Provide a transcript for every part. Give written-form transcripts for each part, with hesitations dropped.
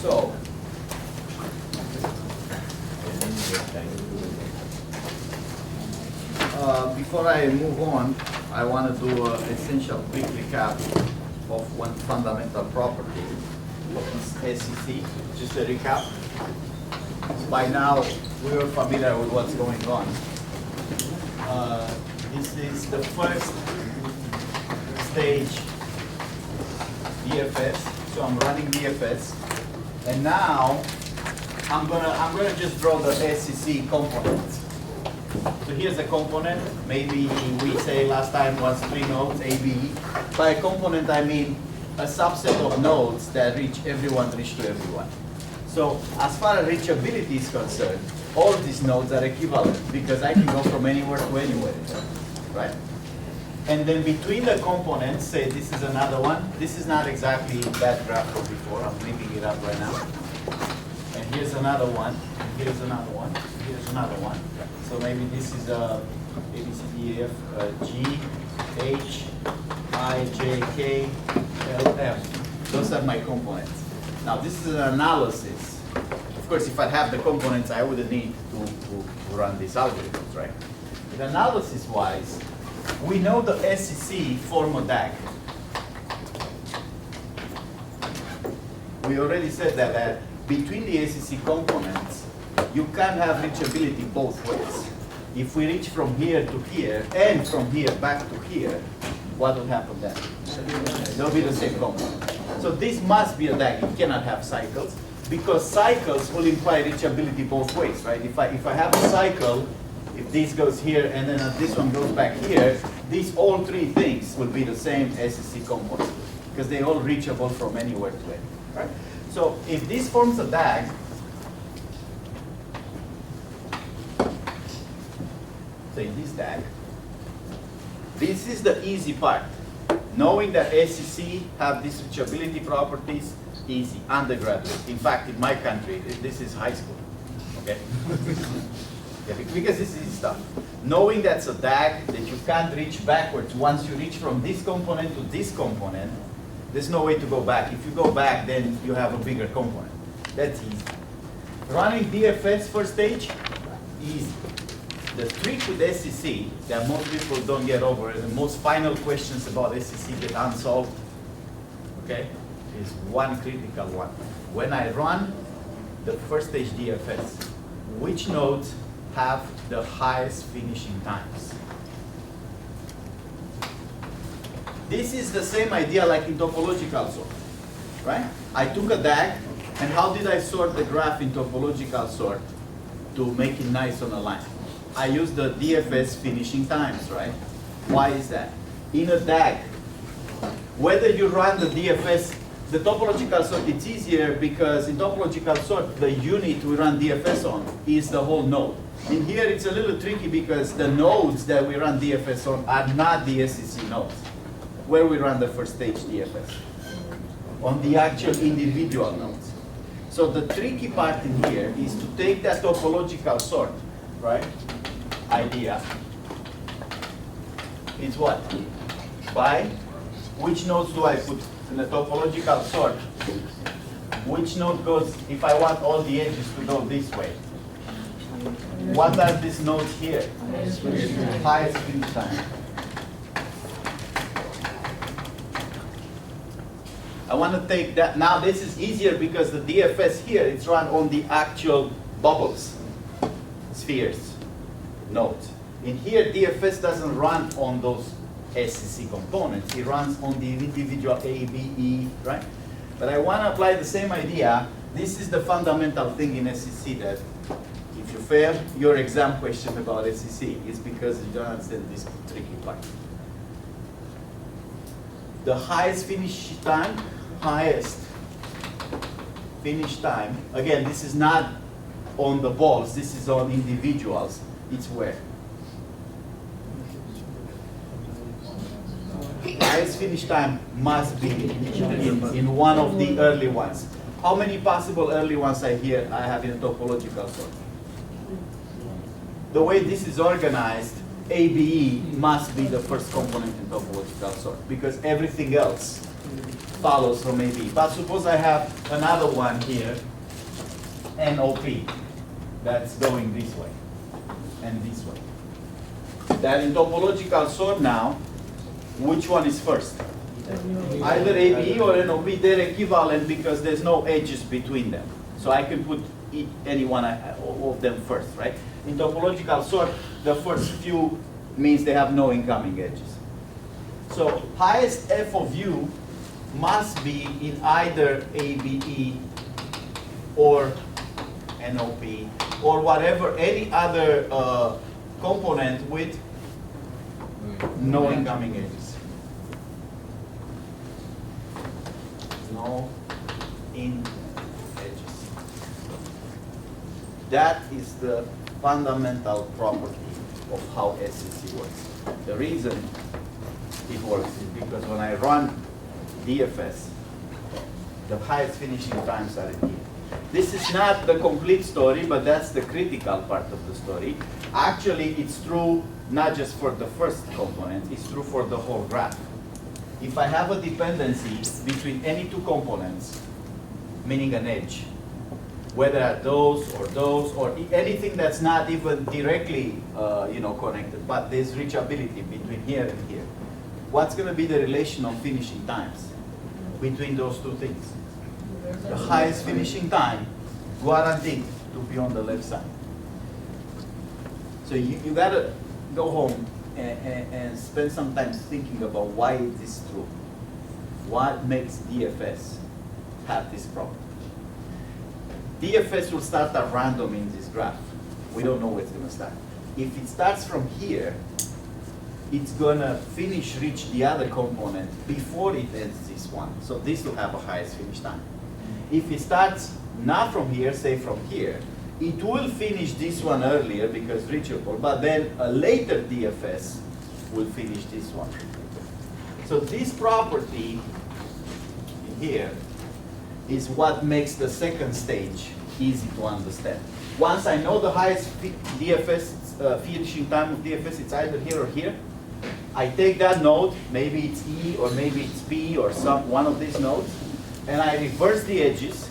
So, before I move on, I want to do an essential quick recap of one fundamental property of this SEC. Just a recap. By now, we are familiar with what's going on. This is the first stage DFS. So I'm running DFS, and now I'm gonna just draw the SEC components. So here's a component. Maybe we say last time was 3 nodes, A, B. By a component, I mean a subset of nodes that reach to everyone. So as far as reachability is concerned, all these nodes are equivalent because I can go from anywhere to anywhere, right? And then between the components, say this is another one. This is not exactly that graph from before. I'm leaving it up right now. And here's another one. Here's another one. Here's another one. So maybe this is A, B, C, D, E, F, G, H, I, J, K, L, F. Those are my components. Now this is an analysis. Of course, if I have the components, I wouldn't need to run these algorithms, right? But analysis-wise, we know the SEC form a DAG. We already said that between the SEC components, you can have reachability both ways. If we reach from here to here and from here back to here, what will happen then? They'll be the same component. So this must be a DAG. It cannot have cycles because cycles will imply reachability both ways, right? If I have a cycle, if this goes here and then this one goes back here, these all three things will be the same SEC component because they're all reachable from anywhere to anywhere, right? So if this forms a DAG, say this DAG, this is the easy part. Knowing that SEC have these reachability properties, easy, undergraduate. In fact, in my country, this is high school, okay? Yeah, because this is easy stuff. Knowing that's a DAG, that you can't reach backwards. Once you reach from this component to this component, there's no way to go back. If you go back, then you have a bigger component. That's easy. Running DFS first stage, easy. The trick with SEC that most people don't get over, and the most final questions about SEC get unsolved, okay, is one critical one. When I run the first stage DFS, which nodes have the highest finishing times? This is the same idea like in topological sort, right? I took a DAG, and how did I sort the graph in topological sort to make it nice on a line? I use the DFS finishing times, right? Why is that? In a DAG, whether you run the DFS, the topological sort, it's easier because in topological sort, the unit we run DFS on is the whole node. In here, it's a little tricky because the nodes that we run DFS on are not the SEC nodes, where we run the first stage DFS, on the actual individual nodes. So the tricky part in here is to take that topological sort, right? Idea. It's what? By which nodes do I put in the topological sort? Which node goes, if I want all the edges to go this way? What are these nodes here? Highest finish time. I want to take that. Now this is easier because the DFS here, it's run on the actual bubbles, spheres, nodes. In here, DFS doesn't run on those SEC components. It runs on the individual A, B, E, right? But I want to apply the same idea. This is the fundamental thing in SEC that if you fail your exam question about SEC, it's because you don't understand this tricky part. The highest finish time, again, this is not on the balls, this is on individuals. It's where? Highest finish time must be in one of the early ones. How many possible early ones I have in a topological sort? The way this is organized, ABE must be the first component in topological sort because everything else follows from AB. But suppose I have another one here, NOP, that's going this way and this way. Then in topological sort now, which one is first? Either AB or NOP, they're equivalent because there's no edges between them. So I can put any one of them first, right? In topological sort, the first few means they have no incoming edges. So highest f of u must be in either ABE or NOP or whatever, any other component with no incoming edges. No in edges. That is the fundamental property of how SCC works. The reason it works is because when I run DFS, the highest finishing times are in here. This is not the complete story, but that's the critical part of the story. Actually, it's true not just for the first component, it's true for the whole graph. If I have a dependency between any two components, meaning an edge, whether those or anything that's not even directly connected, but there's reachability between here and here, what's going to be the relation of finishing times between those two things? The highest finishing time guaranteed to be on the left side. So you got to go home and spend some time thinking about why is this true. What makes DFS have this problem? DFS will start at random in this graph. We don't know where it's going to start. If it starts from here, it's going to reach the other component before it ends this one. So this will have a highest finish time. If it starts not from here, say from here, it will finish this one earlier because reachable, but then a later DFS will finish this one. So this property here is what makes the second stage easy to understand. Once I know the highest DFS, finishing time of DFS, it's either here or here, I take that node, maybe it's E or maybe it's P or one of these nodes, and I reverse the edges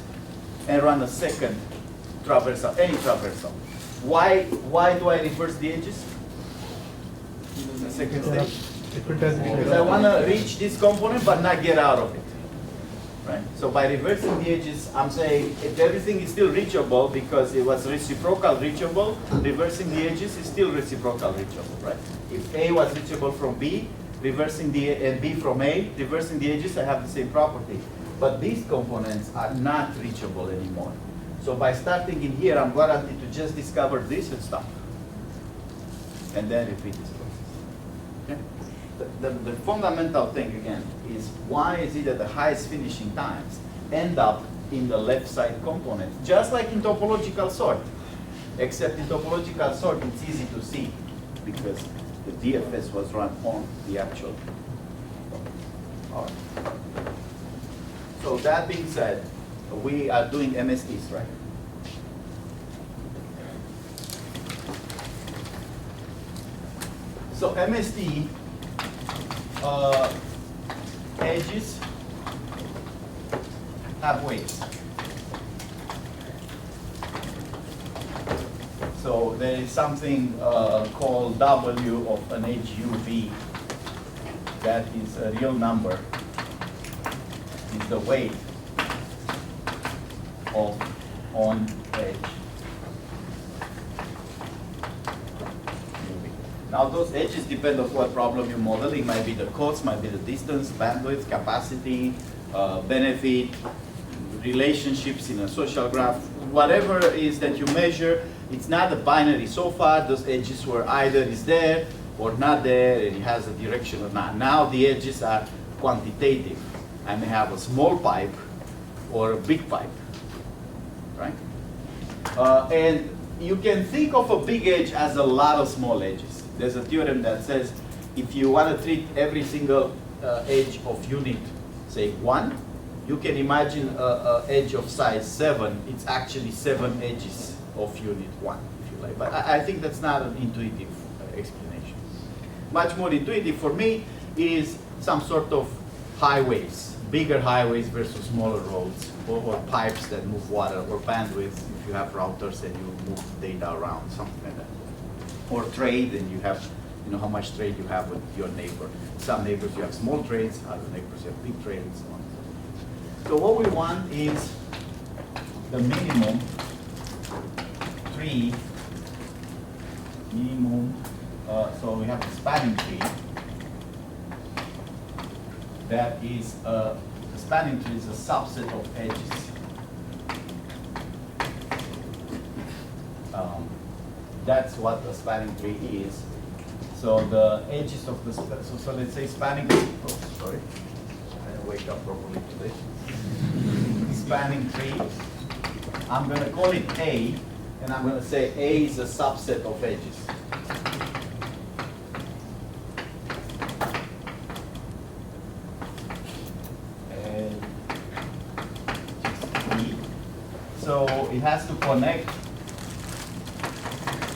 and run a second traversal, any traversal. Why do I reverse the edges? The second stage. Because I want to reach this component but not get out of it. Right? So by reversing the edges, I'm saying if everything is still reachable because it was reciprocal reachable, reversing the edges is still reciprocal reachable, right? If A was reachable from B, and B from A, reversing the edges, I have the same property. But these components are not reachable anymore. So by starting in here, I'm guaranteed to just discover this and stop. And then repeat this process. Okay? The fundamental thing, again, is why is it that the highest finishing times end up in the left side component, just like in topological sort. Except in topological sort, it's easy to see because the DFS was run on the actual. All right. So that being said, we are doing MSTs, right? So MST edges have weights. So there is something called W of an edge UV that is a real number. Is the weight of on edge. Now those edges depend on what problem you model. It might be the cost, might be the distance, bandwidth, capacity, benefit, relationships in a social graph, whatever it is that you measure. It's not a binary. So far, those edges were either is there or not there, and it has a direction or not. Now the edges are quantitative. I may have a small pipe or a big pipe, right? And you can think of a big edge as a lot of small edges. There's a theorem that says if you want to treat every single edge of unit, say 1, you can imagine an edge of size 7. It's actually 7 edges of unit 1, if you like. But I think that's not an intuitive explanation. Much more intuitive for me is some sort of high waves. bigger highways versus smaller roads, or pipes that move water, or bandwidth if you have routers and you move data around, something like that. Or trade, and you have, how much trade you have with your neighbor. Some neighbors you have small trades, other neighbors you have big trades, and so on. So what we want is the minimum tree, so we have a spanning tree. That is the spanning tree is a subset of edges. That's what the spanning tree is. So the edges of the so let's say spanning. Oh, sorry, I didn't wake up properly today. Spanning tree. I'm going to call it A, and I'm going to say A is a subset of edges. So it has to connect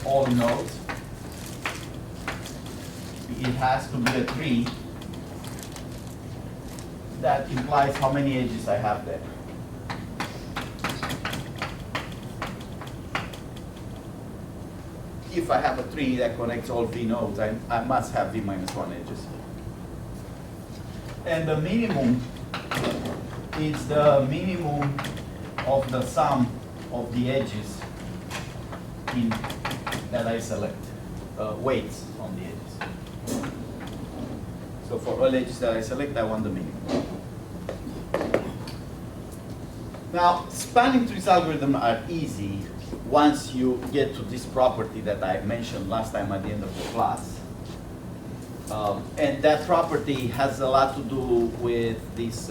all nodes. It has to be a tree. That implies how many edges I have there. If I have a tree that connects all V nodes, I must have V minus 1 edges. And the minimum is the minimum of the sum of the edges that I select, weights on the edges. So for all edges that I select, I want the minimum. Now, spanning trees algorithms are easy once you get to this property that I mentioned last time at the end of the class. And that property has a lot to do with this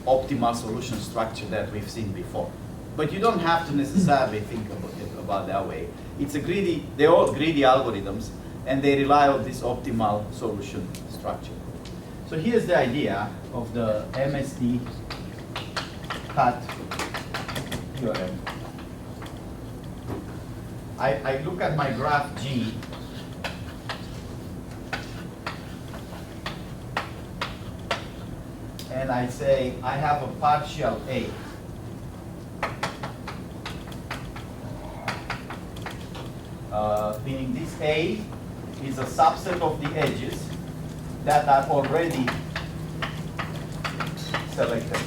optimal solution structure that we've seen before. But you don't have to necessarily think about that way. They're all greedy algorithms, and they rely on this optimal solution structure. So here's the idea of the MST cut theorem. I look at my graph G, and I say I have a partial A. Meaning this A is a subset of the edges that are already selected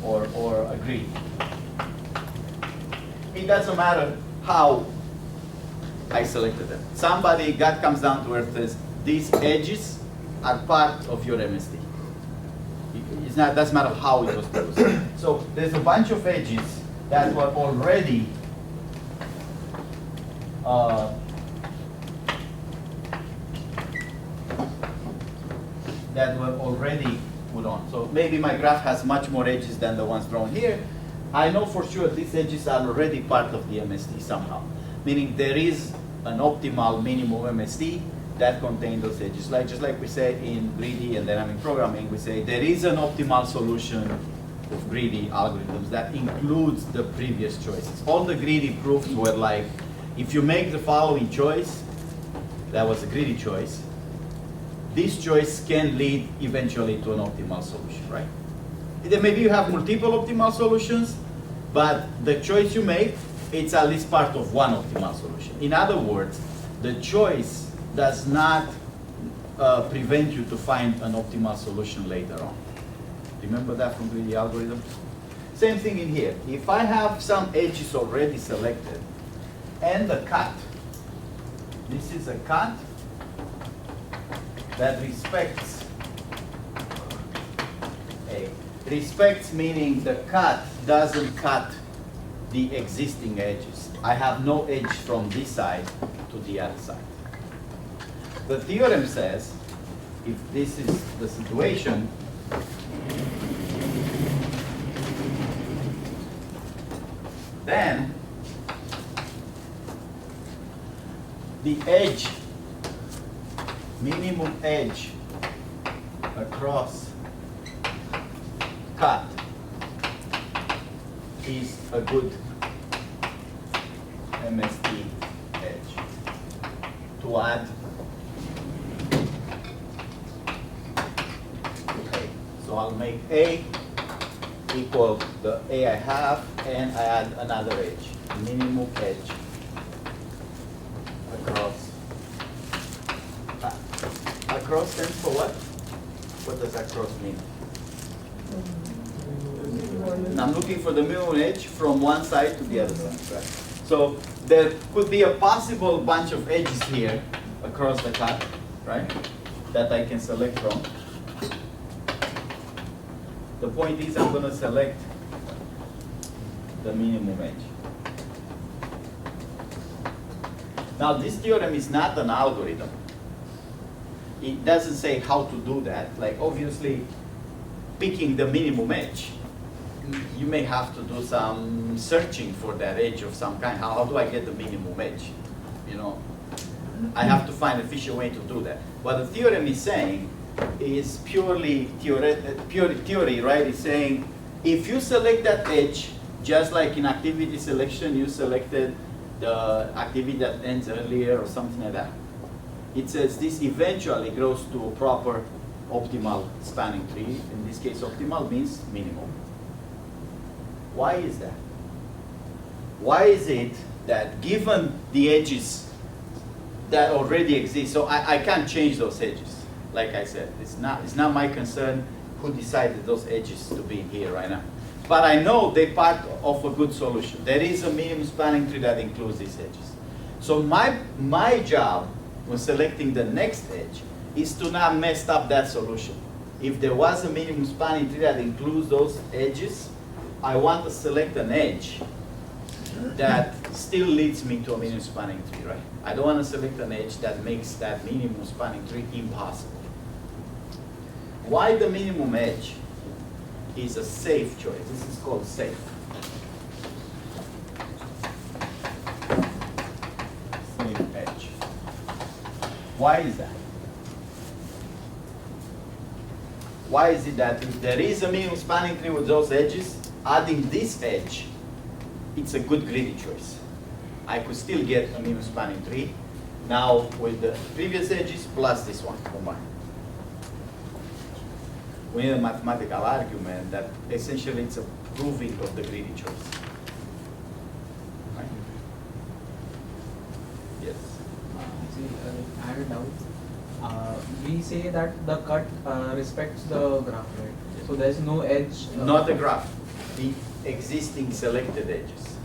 or agreed. It doesn't matter how I selected them. God comes down to earth and says, these edges are part of your MST. It doesn't matter how it was produced. So there's a bunch of edges that were already put on. So maybe my graph has much more edges than the ones drawn here. I know for sure these edges are already part of the MST somehow. Meaning there is an optimal minimum MST that contains those edges. Just like we said in greedy and dynamic programming, we say there is an optimal solution of greedy algorithms that includes the previous choices. All the greedy proofs were like, if you make the following choice, that was a greedy choice, this choice can lead eventually to an optimal solution, right? Then maybe you have multiple optimal solutions, but the choice you make, it's at least part of one optimal solution. In other words, the choice does not prevent you to find an optimal solution later on. Remember that from greedy algorithms? Same thing in here. If I have some edges already selected, and the cut, this is a cut that respects A. Respects meaning the cut doesn't cut the existing edges. I have no edge from this side to the other side. The theorem says, if this is the situation, then the edge, minimum edge across cut is a good MST edge to add So I'll make A equal the A I have, and I add another edge, minimum edge across. Across stands for what? What does across mean? And I'm looking for the minimum edge from one side to the other side, right? So there could be a possible bunch of edges here across the cut, right? That I can select from. The point is I'm going to select the minimum edge. Now this theorem is not an algorithm. It doesn't say how to do that. Like obviously picking the minimum edge, you may have to do some searching for that edge of some kind. How do I get the minimum edge? You know, I have to find an efficient way to do that. What the theorem is saying is purely theory, right? It's saying if you select that edge, just like in activity selection, you selected the activity that ends earlier or something like that. It says this eventually grows to a proper optimal spanning tree. In this case, optimal means minimum. Why is that? Why is it that given the edges that already exist, so I can't change those edges. Like I said, it's not my concern who decided those edges to be here right now. But I know they're part of a good solution. There is a minimum spanning tree that includes these edges. So my job when selecting the next edge is to not mess up that solution. If there was a minimum spanning tree that includes those edges, I want to select an edge that still leads me to a minimum spanning tree, right? I don't want to select an edge that makes that minimum spanning tree impossible. Why the minimum edge is a safe choice? This is called safe. Safe edge. Why is that? Why is it that if there is a minimum spanning tree with those edges, adding this edge, it's a good greedy choice. I could still get a minimum spanning tree now with the previous edges plus this one combined. We need a mathematical argument that essentially it's a proving of the greedy choice. Right? Yes. I have a doubt. We say that the cut respects the graph, right? Yes. So there's no edge. Not the graph, the existing selected edges.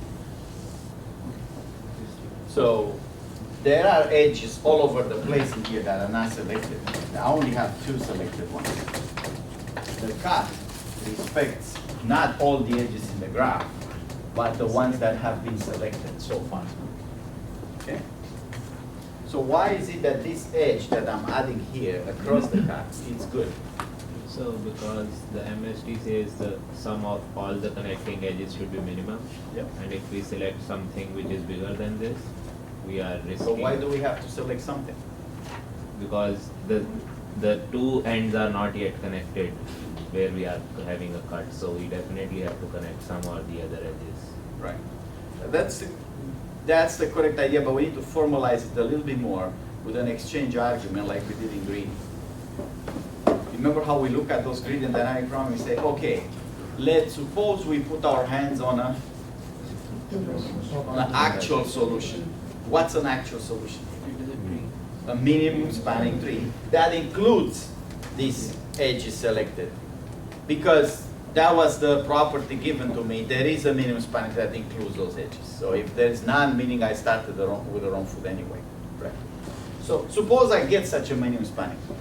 So there are edges all over the place in here that are not selected. I only have two selected ones. The cut respects not all the edges in the graph, but the ones that have been selected so far. Okay? So why is it that this edge that I'm adding here across the cut is good? So because the MST says the sum of all the connecting edges should be minimum. Yep. And if we select something which is bigger than this, we are risking. So why do we have to select something? Because the two ends are not yet connected where we are having a cut. So we definitely have to connect some or the other edges. Right. That's the correct idea, but we need to formalize it a little bit more with an exchange argument like we did in green. Remember how we look at those gradient dynamic problems? We say, okay, let's suppose we put our hands on an actual solution. What's an actual solution? A minimum spanning tree that includes these edges selected. Because that was the property given to me. There is a minimum spanning tree that includes those edges. So if there's none, meaning I started with the wrong foot anyway. Right? So suppose I get such a minimum spanning tree.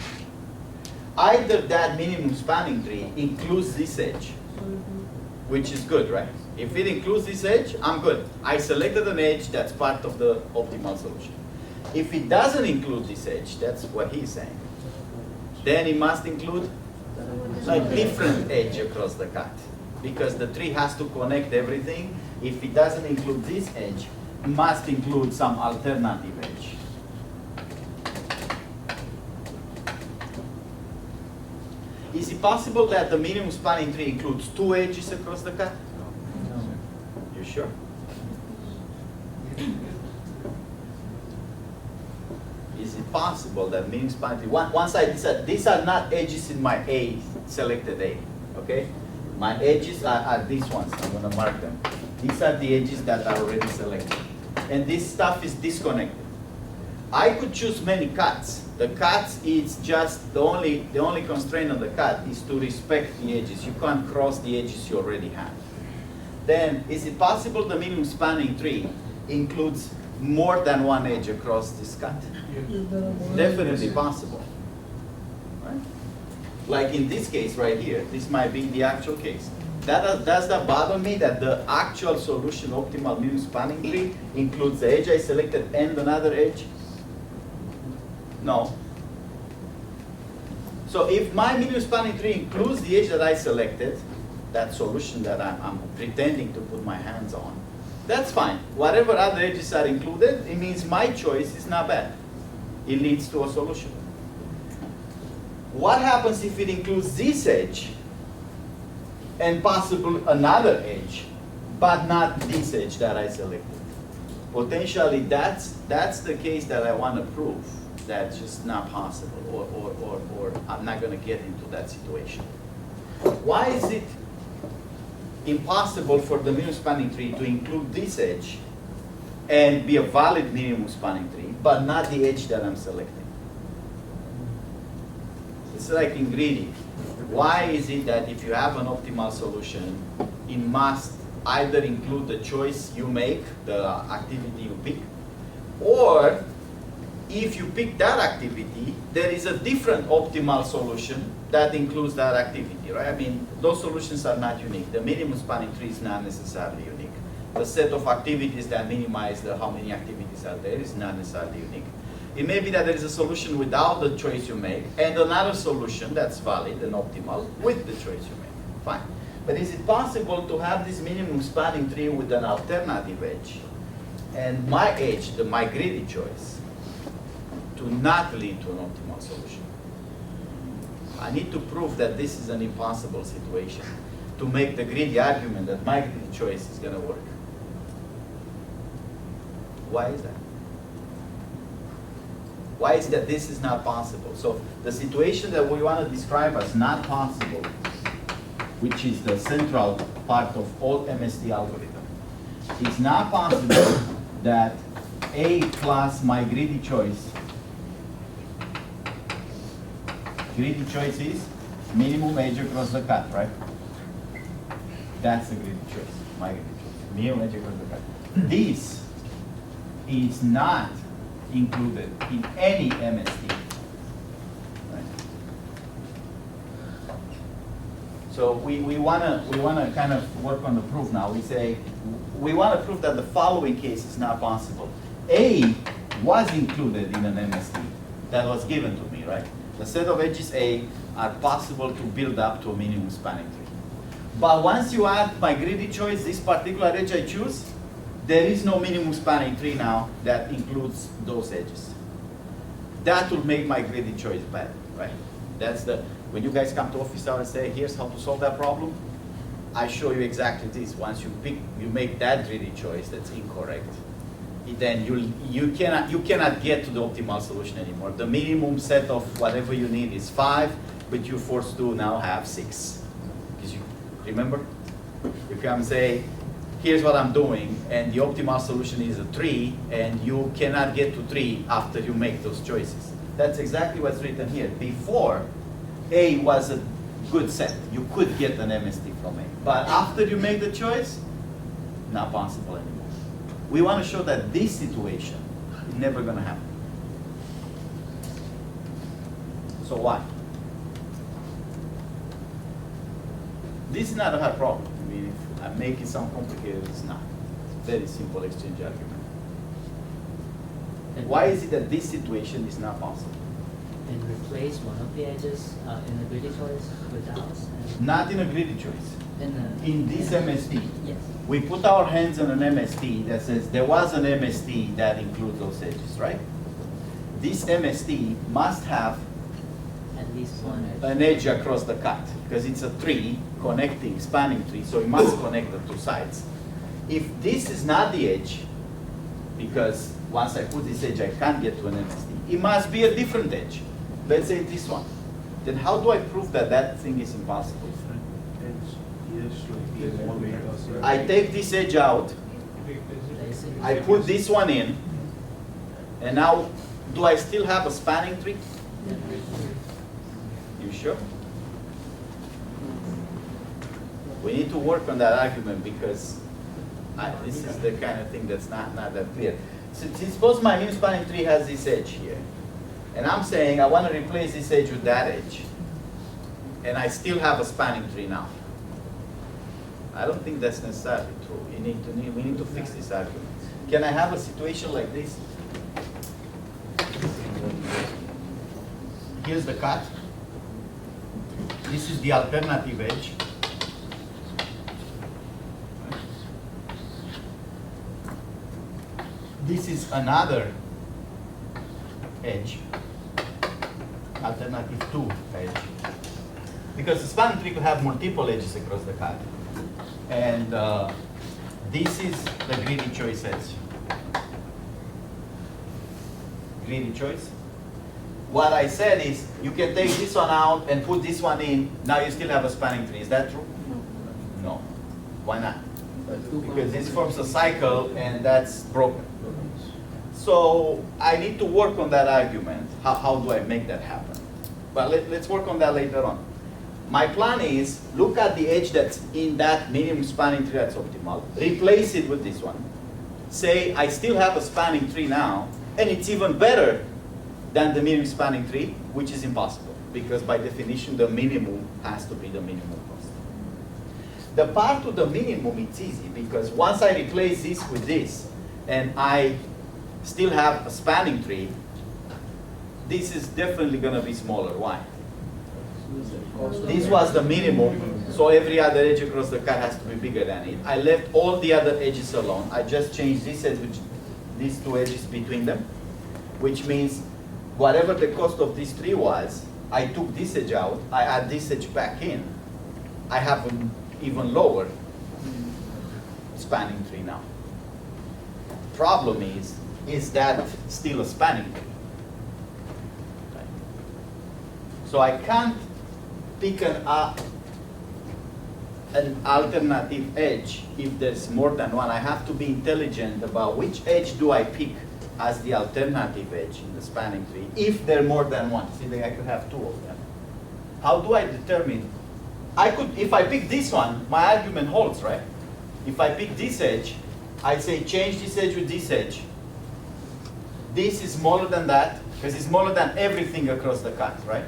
Either that minimum spanning tree includes this edge, which is good, right? If it includes this edge, I'm good. I selected an edge that's part of the optimal solution. If it doesn't include this edge, that's what he's saying, then it must include a different edge across the cut. Because the tree has to connect everything. If it doesn't include this edge, it must include some alternative edge. Is it possible that the minimum spanning tree includes two edges across the cut? No. You sure? is it possible that minimum spanning tree, once I decide, these are not edges in my A, selected A, okay? My edges are these ones, I'm gonna mark them. These are the edges that are already selected. And this stuff is disconnected. I could choose many cuts. The cuts is just, the only constraint on the cut is to respect the edges. You can't cross the edges you already have. Then, is it possible the minimum spanning tree includes more than one edge across this cut? Definitely possible. Right? Like in this case right here, this might be the actual case. Does that bother me that the actual solution optimal minimum spanning tree includes the edge I selected and another edge? No. So if my minimum spanning tree includes the edge that I selected, that solution that I'm pretending to put my hands on, that's fine. Whatever other edges are included, it means my choice is not bad. It leads to a solution. What happens if it includes this edge and possibly another edge, but not this edge that I selected? Potentially, that's the case that I want to prove. That's just not possible, or I'm not going to get into that situation. Why is it impossible for the minimum spanning tree to include this edge and be a valid minimum spanning tree, but not the edge that I'm selecting? It's like in greedy. Why is it that if you have an optimal solution, it must either include the choice you make, the activity you pick, or if you pick that activity, there is a different optimal solution that includes that activity, right? I mean, those solutions are not unique. The minimum spanning tree is not necessarily unique. The set of activities that minimize how many activities are there is not necessarily unique. It may be that there is a solution without the choice you make, and another solution that's valid and optimal with the choice you make. Fine. But is it possible to have this minimum spanning tree with an alternative edge, and my edge, my greedy choice, to not lead to an optimal solution? I need to prove that this is an impossible situation to make the greedy argument that my greedy choice is going to work. Why is that? Why is that this is not possible? So the situation that we want to describe as not possible, which is the central part of all MST algorithm, it's not possible that A plus my greedy choice is minimum edge across the cut, right? That's the greedy choice, my greedy choice, minimum edge across the cut. This is not included in any MST. Right? So we wanna kind of work on the proof now. We say we want to prove that the following case is not possible. A was included in an MST that was given to me, right? The set of edges A are possible to build up to a minimum spanning tree. But once you add my greedy choice, this particular edge I choose, there is no minimum spanning tree now that includes those edges. That will make my greedy choice bad, right? That's when you guys come to office hour and say, here's how to solve that problem, I show you exactly this. Once you make that greedy choice that's incorrect, then you cannot get to the optimal solution anymore. The minimum set of whatever you need is 5, but you're forced to now have 6. Because you remember, if you come and say, here's what I'm doing, and the optimal solution is a 3, and you cannot get to 3 after you make those choices. That's exactly what's written here. Before, A was a good set. You could get an MST from A. But after you make the choice, not possible anymore. We want to show that this situation is never going to happen. So why? This is not a hard problem. I mean, if I make it sound complicated, it's not. It's a very simple exchange argument. Why is it that this situation is not possible? And replace one of the edges in the greedy choice with ours? Not in a greedy choice. In this MST. Yes. We put our hands on an MST that says there was an MST that includes those edges, right? This MST must have At least one edge. an edge across the cut because it's a tree connecting, spanning tree, so it must connect the two sides. If this is not the edge, because once I put this edge, I can't get to an MST. It must be a different edge. Let's say this one. Then how do I prove that that thing is impossible? I take this edge out, I put this one in, and now, do I still have a spanning tree? You sure? We need to work on that argument because this is the kind of thing that's not that clear. So suppose my new spanning tree has this edge here, and I'm saying I want to replace this edge with that edge, and I still have a spanning tree now. I don't think that's necessarily true. We need to fix this argument. Can I have a situation like this? Here's the cut. This is the alternative edge. This is another edge, alternative 2 edge. Because the spanning tree could have multiple edges across the cut. And this is the greedy choice edge. Greedy choice. What I said is, you can take this one out and put this one in, now you still have a spanning tree. Is that true? No. Why not? Because this forms a cycle and that's broken. So I need to work on that argument. How do I make that happen? But let's work on that later on. My plan is, look at the edge that's in that minimum spanning tree that's optimal, replace it with this one. Say, I still have a spanning tree now, and it's even better than the minimum spanning tree, which is impossible, because by definition, the minimum has to be the minimum cost. The part to the minimum, it's easy, because once I replace this with this, and I still have a spanning tree, this is definitely going to be smaller. Why? This was the minimum, so every other edge across the cut has to be bigger than it. I left all the other edges alone. I just changed this edge, these two edges between them, which means whatever the cost of this tree was, I took this edge out, I add this edge back in. I have an even lower spanning tree now. Problem is that still a spanning tree? Okay. So I can't pick an alternative edge if there's more than one. I have to be intelligent about which edge do I pick as the alternative edge in the spanning tree if there are more than one. See, I could have two of them. How do I determine? If I pick this one, my argument holds, right? If I pick this edge, I say change this edge with this edge. This is smaller than that, because it's smaller than everything across the cut, right?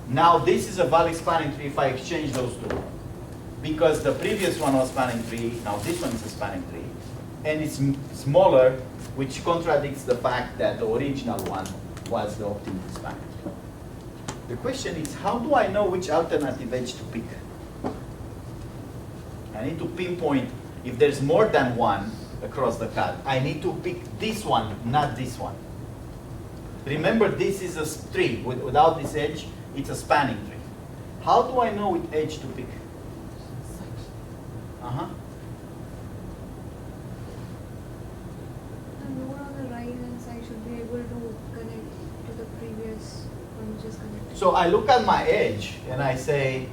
Now this is a valid spanning tree if I exchange those two. Because the previous one was spanning tree, now this one is a spanning tree. And it's smaller, which contradicts the fact that the original one was the optimal spanning tree. The question is, how do I know which alternative edge to pick? I need to pinpoint if there's more than one across the cut. I need to pick this one, not this one. Remember, this is a tree. Without this edge, it's a spanning tree. How do I know which edge to pick? The node on the right hand side should be able to connect to the previous one which is connected. So I look at my edge and I say,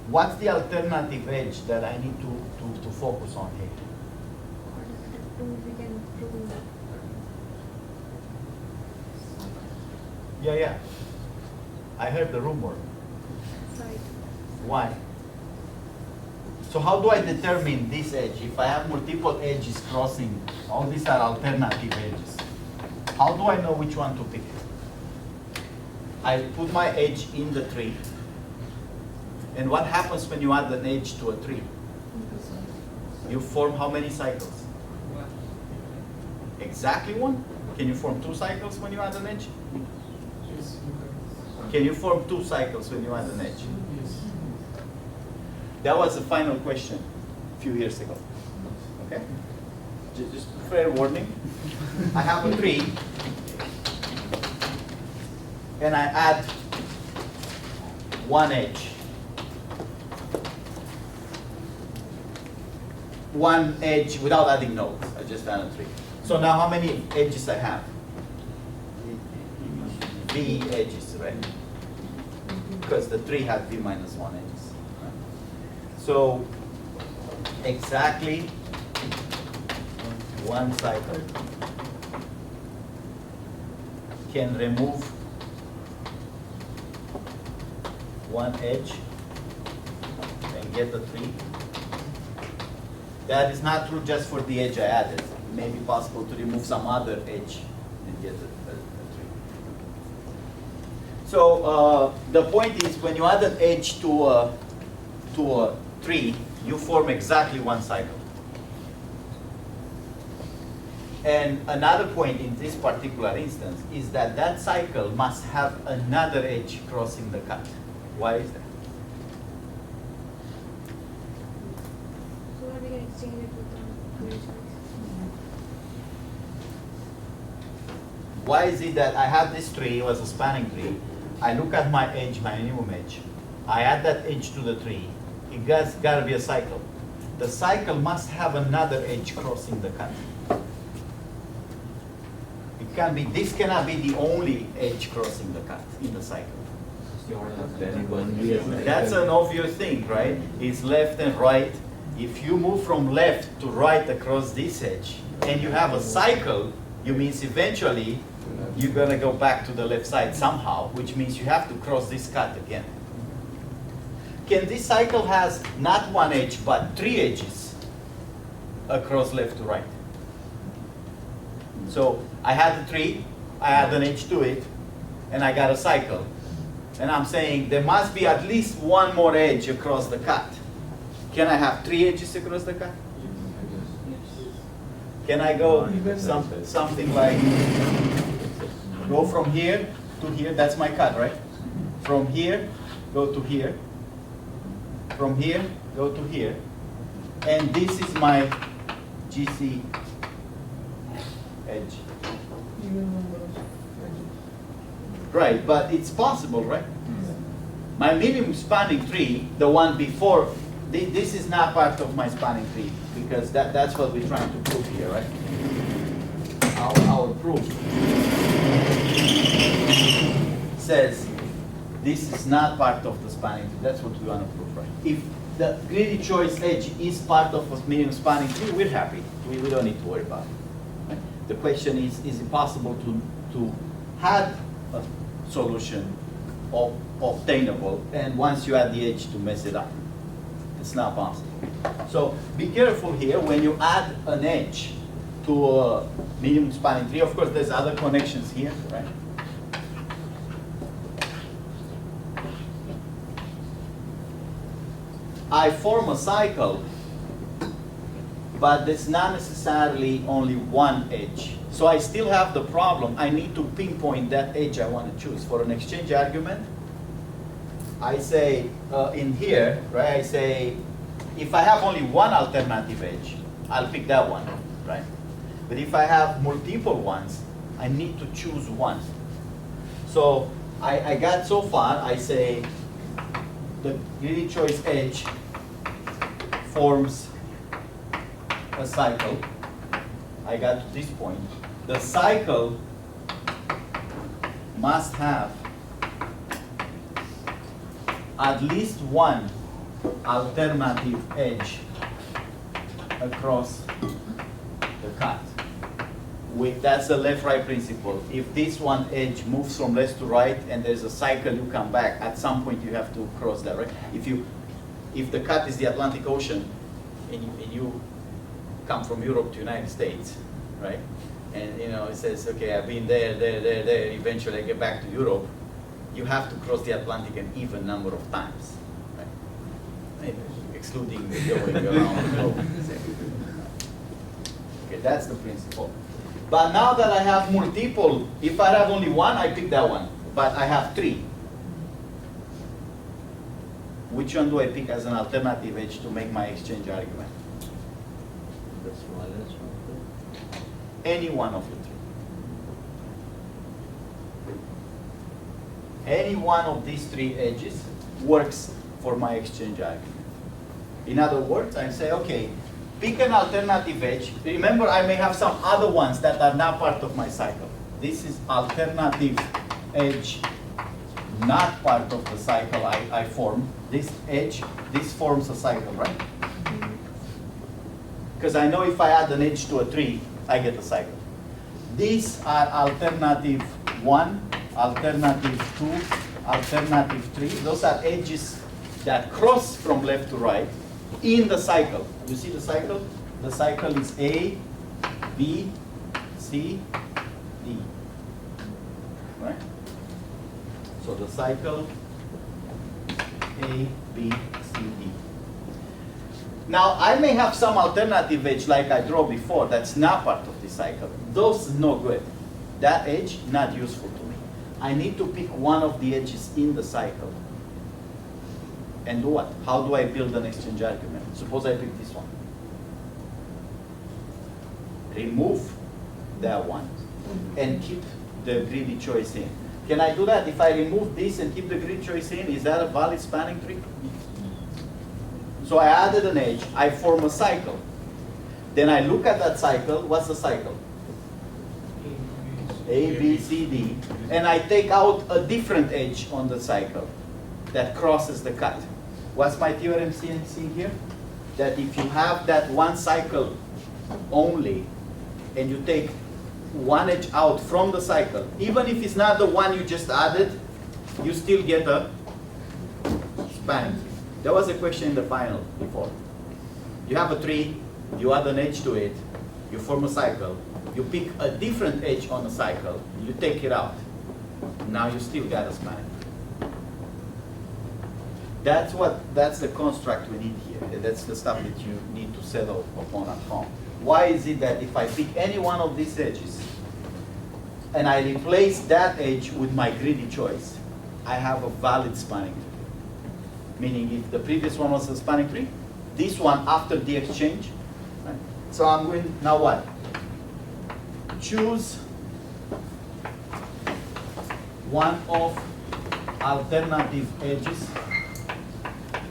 what's the alternative edge that I need to focus on here? Alternative 2 we can prove. Yeah. I heard the rumor. Side. Why? So how do I determine this edge? If I have multiple edges crossing, all these are alternative edges. How do I know which one to pick? I put my edge in the tree. And what happens when you add an edge to a tree? You form how many cycles? Exactly one? Can you form 2 cycles when you add an edge? Can you form 2 cycles when you add an edge? That was the final question a few years ago. Okay? Just fair warning. I have a tree, and I add one edge. One edge without adding nodes. I just add a tree. So now how many edges I have? V edges, right? Because the tree had V minus 1 edges. Right? So exactly one cycle can remove one edge and get the tree. That is not true just for the edge I added. It may be possible to remove some other edge and get a tree. So the point is, when you add an edge to a tree, you form exactly one cycle. And another point in this particular instance is that that cycle must have another edge crossing the cut. Why is that? So that we can exchange it with the grid choice. Why is it that I have this tree, it was a spanning tree, I look at my edge, my minimum edge, I add that edge to the tree, it gotta be a cycle. The cycle must have another edge crossing the cut. It can be, this cannot be the only edge crossing the cut in the cycle. Then it won't be a cycle. That's an obvious thing, right? It's left and right. If you move from left to right across this edge, and you have a cycle, you means eventually you're gonna go back to the left side somehow, which means you have to cross this cut again. Can this cycle has not one edge, but 3 edges across left to right? So I had the tree, I add an edge to it, and I got a cycle. And I'm saying there must be at least one more edge across the cut. Can I have 3 edges across the cut? Can I go something like, go from here to here, that's my cut, right? From here, go to here. From here, go to here. And this is my GC edge. Right, but it's possible, right? My minimum spanning tree, the one before, this is not part of my spanning tree, because that's what we're trying to prove here, right? Our proof says this is not part of the spanning tree. That's what we want to prove, right? If the greedy choice edge is part of a minimum spanning tree, we're happy. We don't need to worry about it. Right? The question is it possible to have a solution obtainable, and once you add the edge to mess it up? It's not possible. So be careful here when you add an edge to a minimum spanning tree. Of course, there's other connections here, right? I form a cycle, but there's not necessarily only one edge. So I still have the problem. I need to pinpoint that edge I want to choose. For an exchange argument, I say in here, right, I say, if I have only one alternative edge, I'll pick that one, right? But if I have multiple ones, I need to choose one. So I got so far, I say the greedy choice edge forms a cycle. I got to this point. The cycle must have at least one alternative edge across the cut. That's the left-right principle. If this one edge moves from left to right and there's a cycle, you come back. At some point you have to cross that, right? If the cut is the Atlantic Ocean and you come from Europe to United States, right? And it says, okay, I've been there, eventually I get back to Europe. You have to cross the Atlantic an even number of times, right? Excluding the going around the globe. Okay, that's the principle. But now that I have multiple, if I have only one, I pick that one. But I have 3. Which one do I pick as an alternative edge to make my exchange argument? The smallest one. Any one of the 3. Any one of these 3 edges works for my exchange argument. In other words, I say, okay, pick an alternative edge. Remember, I may have some other ones that are not part of my cycle. This is alternative edge, not part of the cycle I form. This edge, this forms a cycle, right? Because I know if I add an edge to a tree, I get a cycle. These are alternative 1, alternative 2, alternative 3. Those are edges that cross from left to right in the cycle. You see the cycle? The cycle is A, B, C, D. Right? So the cycle A, B, C, D. Now I may have some alternative edge like I drew before that's not part of the cycle. Those no good. That edge not useful to me. I need to pick one of the edges in the cycle. And do what? How do I build an exchange argument? Suppose I pick this one. Remove that one and keep the greedy choice in. Can I do that? If I remove this and keep the greedy choice in, is that a valid spanning tree? So I added an edge, I form a cycle. Then I look at that cycle, what's the cycle? A, B, C, D. And I take out a different edge on the cycle that crosses the cut. What's my theorem see here? That if you have that one cycle only, and you take one edge out from the cycle, even if it's not the one you just added, you still get a spanning tree. There was a question in the final before. You have a tree, you add an edge to it, you form a cycle, you pick a different edge on the cycle, you take it out. Now you still got a spanning tree. That's the construct we need here. That's the stuff that you need to settle upon at home. Why is it that if I pick any one of these edges and I replace that edge with my greedy choice, I have a valid spanning tree? Meaning if the previous one was a spanning tree, this one after the exchange, right? So I'm going, now what? Choose one of alternative edges.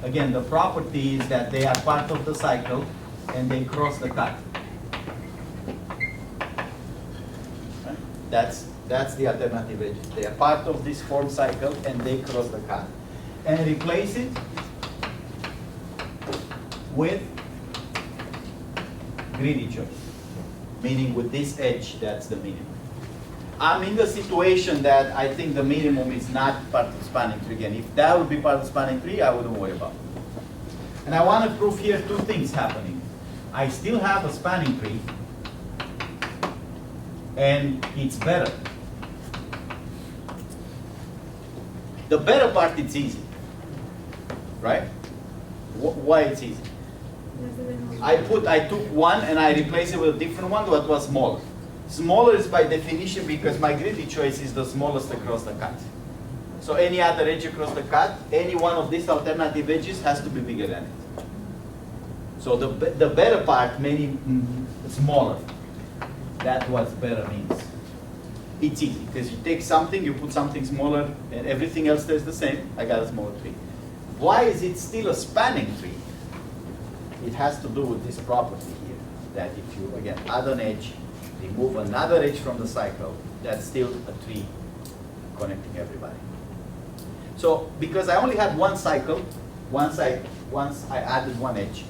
Again, the property is that they are part of the cycle and they cross the cut. Right? That's the alternative edges. They are part of this form cycle and they cross the cut. And replace it with greedy choice, meaning with this edge, that's the minimum. I'm in the situation that I think the minimum is not part of spanning tree again. If that would be part of spanning tree, I wouldn't worry about it. And I want to prove here two things happening. I still have a spanning tree, and it's better. The better part, it's easy. Right? Why it's easy? I took one and I replaced it with a different one that was smaller. Smaller is by definition because my greedy choice is the smallest across the cut. So any other edge across the cut, any one of these alternative edges has to be bigger than it. So the better part, maybe smaller. That's what better means. It's easy because you take something, you put something smaller, and everything else stays the same. I got a smaller tree. Why is it still a spanning tree? It has to do with this property here, that if you, again, add an edge, remove another edge from the cycle, that's still a tree connecting everybody. So, because I only had one cycle, once I added one edge,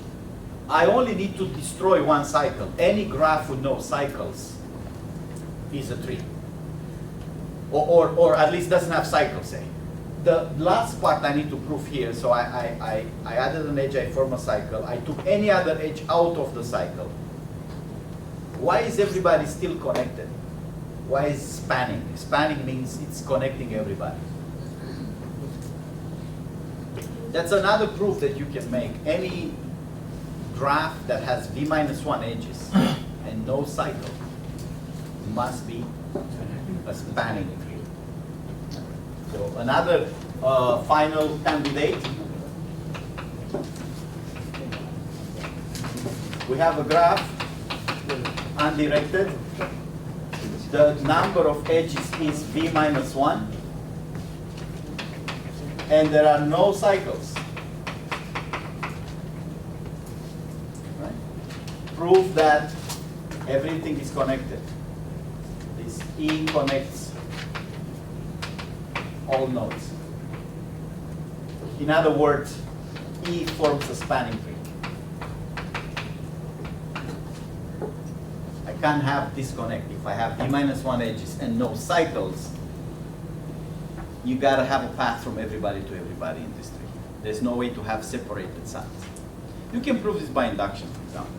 I only need to destroy one cycle. Any graph with no cycles is a tree. Or at least doesn't have cycles, say. The last part I need to prove here, so I added an edge, I formed a cycle, I took any other edge out of the cycle. Why is everybody still connected? Why is spanning? Spanning means it's connecting everybody. That's another proof that you can make. Any graph that has v-1 edges and no cycle must be a spanning tree. So another final candidate. We have a graph, undirected. The number of edges is v-1. And there are no cycles. Right? prove that everything is connected. This E connects all nodes. In other words, E forms a spanning tree. I can't have disconnect. If I have V minus 1 edges and no cycles, you gotta have a path from everybody to everybody in this tree. There's no way to have separated sides. You can prove this by induction, for example.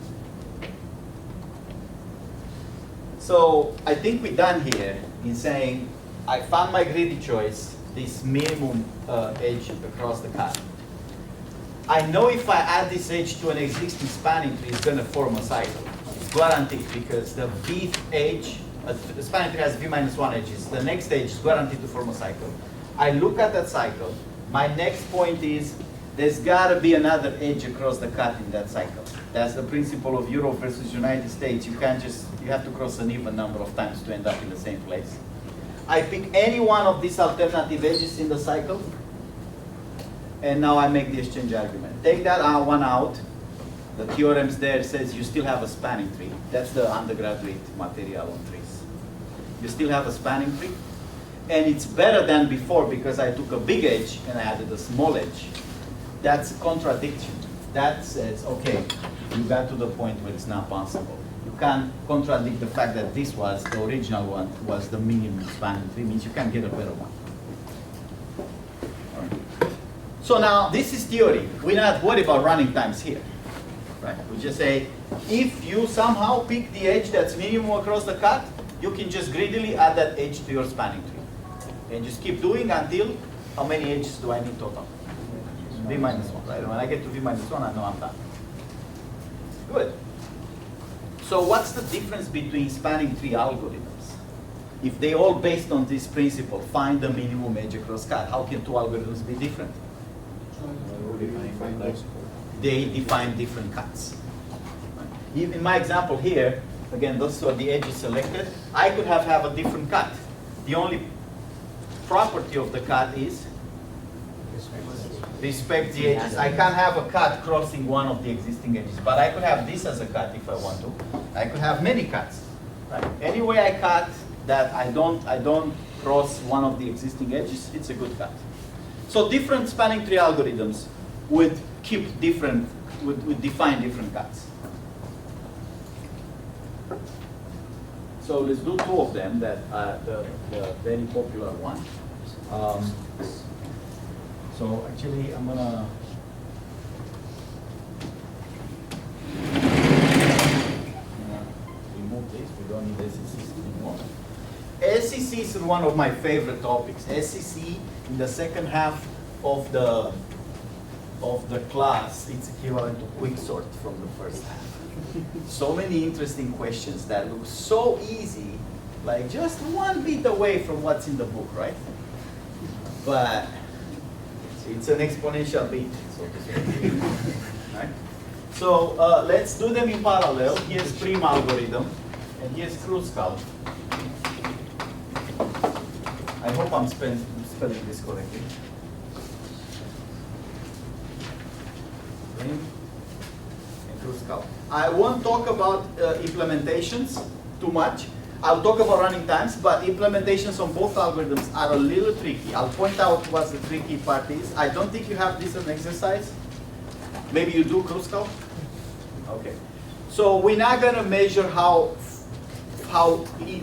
So I think we're done here in saying I found my greedy choice, this minimum edge across the cut. I know if I add this edge to an existing spanning tree, it's going to form a cycle. It's guaranteed because the V edge, the spanning tree has V minus 1 edges. The next edge is guaranteed to form a cycle. I look at that cycle. My next point is there's got to be another edge across the cut in that cycle. That's the principle of Europe versus United States. You can't just, you have to cross an even number of times to end up in the same place. I pick any one of these alternative edges in the cycle, and now I make the exchange argument. Take that one out. The theorems there says you still have a spanning tree. That's the undergraduate material on trees. You still have a spanning tree. And it's better than before because I took a big edge and I added a small edge. That's a contradiction. That says, okay, you got to the point where it's not possible. You can't contradict the fact that this was, the original one, was the minimum spanning tree. Means you can get a better one. All right. So now, this is theory. We're not worried about running times here. Right? We just say, if you somehow pick the edge that's minimum across the cut, you can just greedily add that edge to your spanning tree. And just keep doing until, how many edges do I need total? V minus 1, right? When I get to V minus 1, I know I'm done. Good. So what's the difference between spanning tree algorithms? If they all based on this principle, find the minimum edge across cut, how can two algorithms be different? They define different cuts. In my example here, again, those are the edges selected. I could have a different cut. The only property of the cut is respect the edges. I can't have a cut crossing one of the existing edges, but I could have this as a cut if I want to. I could have many cuts. Right? Any way I cut that I don't cross one of the existing edges, it's a good cut. So different spanning tree algorithms would keep different, would define different cuts. So let's do two of them that are the very popular one. So actually, I'm gonna remove this. We don't need SECs anymore. SEC is one of my favorite topics. SEC in the second half of the class, it's equivalent to quicksort from the first half. So many interesting questions that look so easy, like just one bit away from what's in the book, right? But it's an exponential bit, so to speak. Right? So let's do them in parallel. Here's Prim algorithm, and here's Kruskal. I hope I'm spelling this correctly. Prim and Kruskal. I won't talk about implementations too much. I'll talk about running times, but implementations on both algorithms are a little tricky. I'll point out what the tricky part is. I don't think you have this as an exercise. Maybe you do, Kruskal? Okay. So we're not going to measure how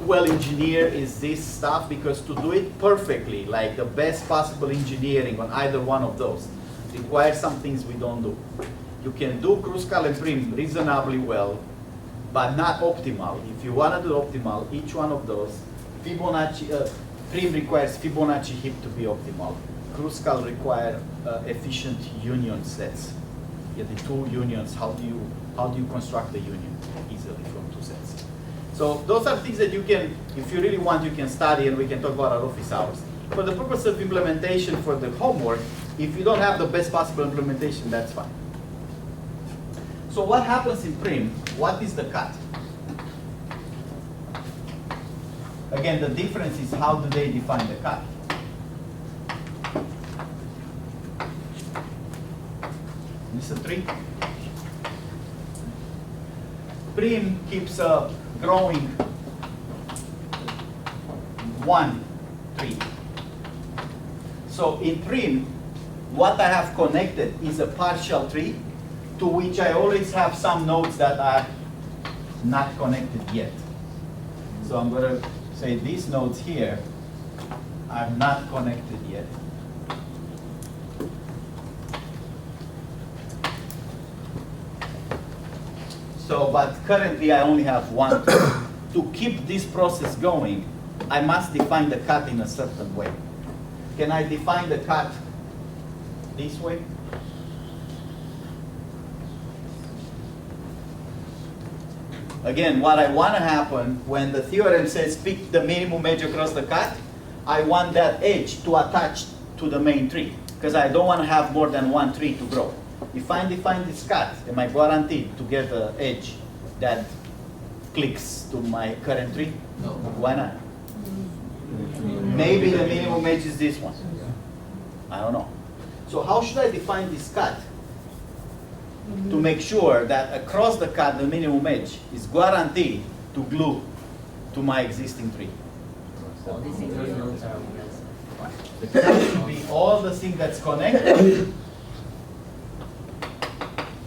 well engineered is this stuff, because to do it perfectly, like the best possible engineering on either one of those, requires some things we don't do. You can do Kruskal and Prim reasonably well, but not optimal. If you want to do optimal, each one of those, Fibonacci, Prim requires Fibonacci heap to be optimal. Kruskal require efficient union sets. Yeah, the two unions, how do you construct the union easily from two sets? So those are things that you can, if you really want, you can study, and we can talk about our office hours. For the purpose of implementation for the homework, if you don't have the best possible implementation, that's fine. So what happens in Prim? What is the cut? Again, the difference is how do they define the cut? This is a tree. Prim keeps growing 1 tree. So in Prim, what I have connected is a partial tree to which I always have some nodes that are not connected yet. So I'm going to say these nodes here are not connected yet. So, but currently I only have one. To keep this process going, I must define the cut in a certain way. Can I define the cut this way? Again, what I want to happen when the theorem says pick the minimum edge across the cut, I want that edge to attach to the main tree, because I don't want to have more than one tree to grow. If I define this cut, am I guaranteed to get an edge that clicks to my current tree? No. Why not? Maybe the minimum edge is this one. I don't know. So how should I define this cut to make sure that across the cut the minimum edge is guaranteed to glue to my existing tree? All these single nodes are on the other side. The cut should be all the thing that's connected.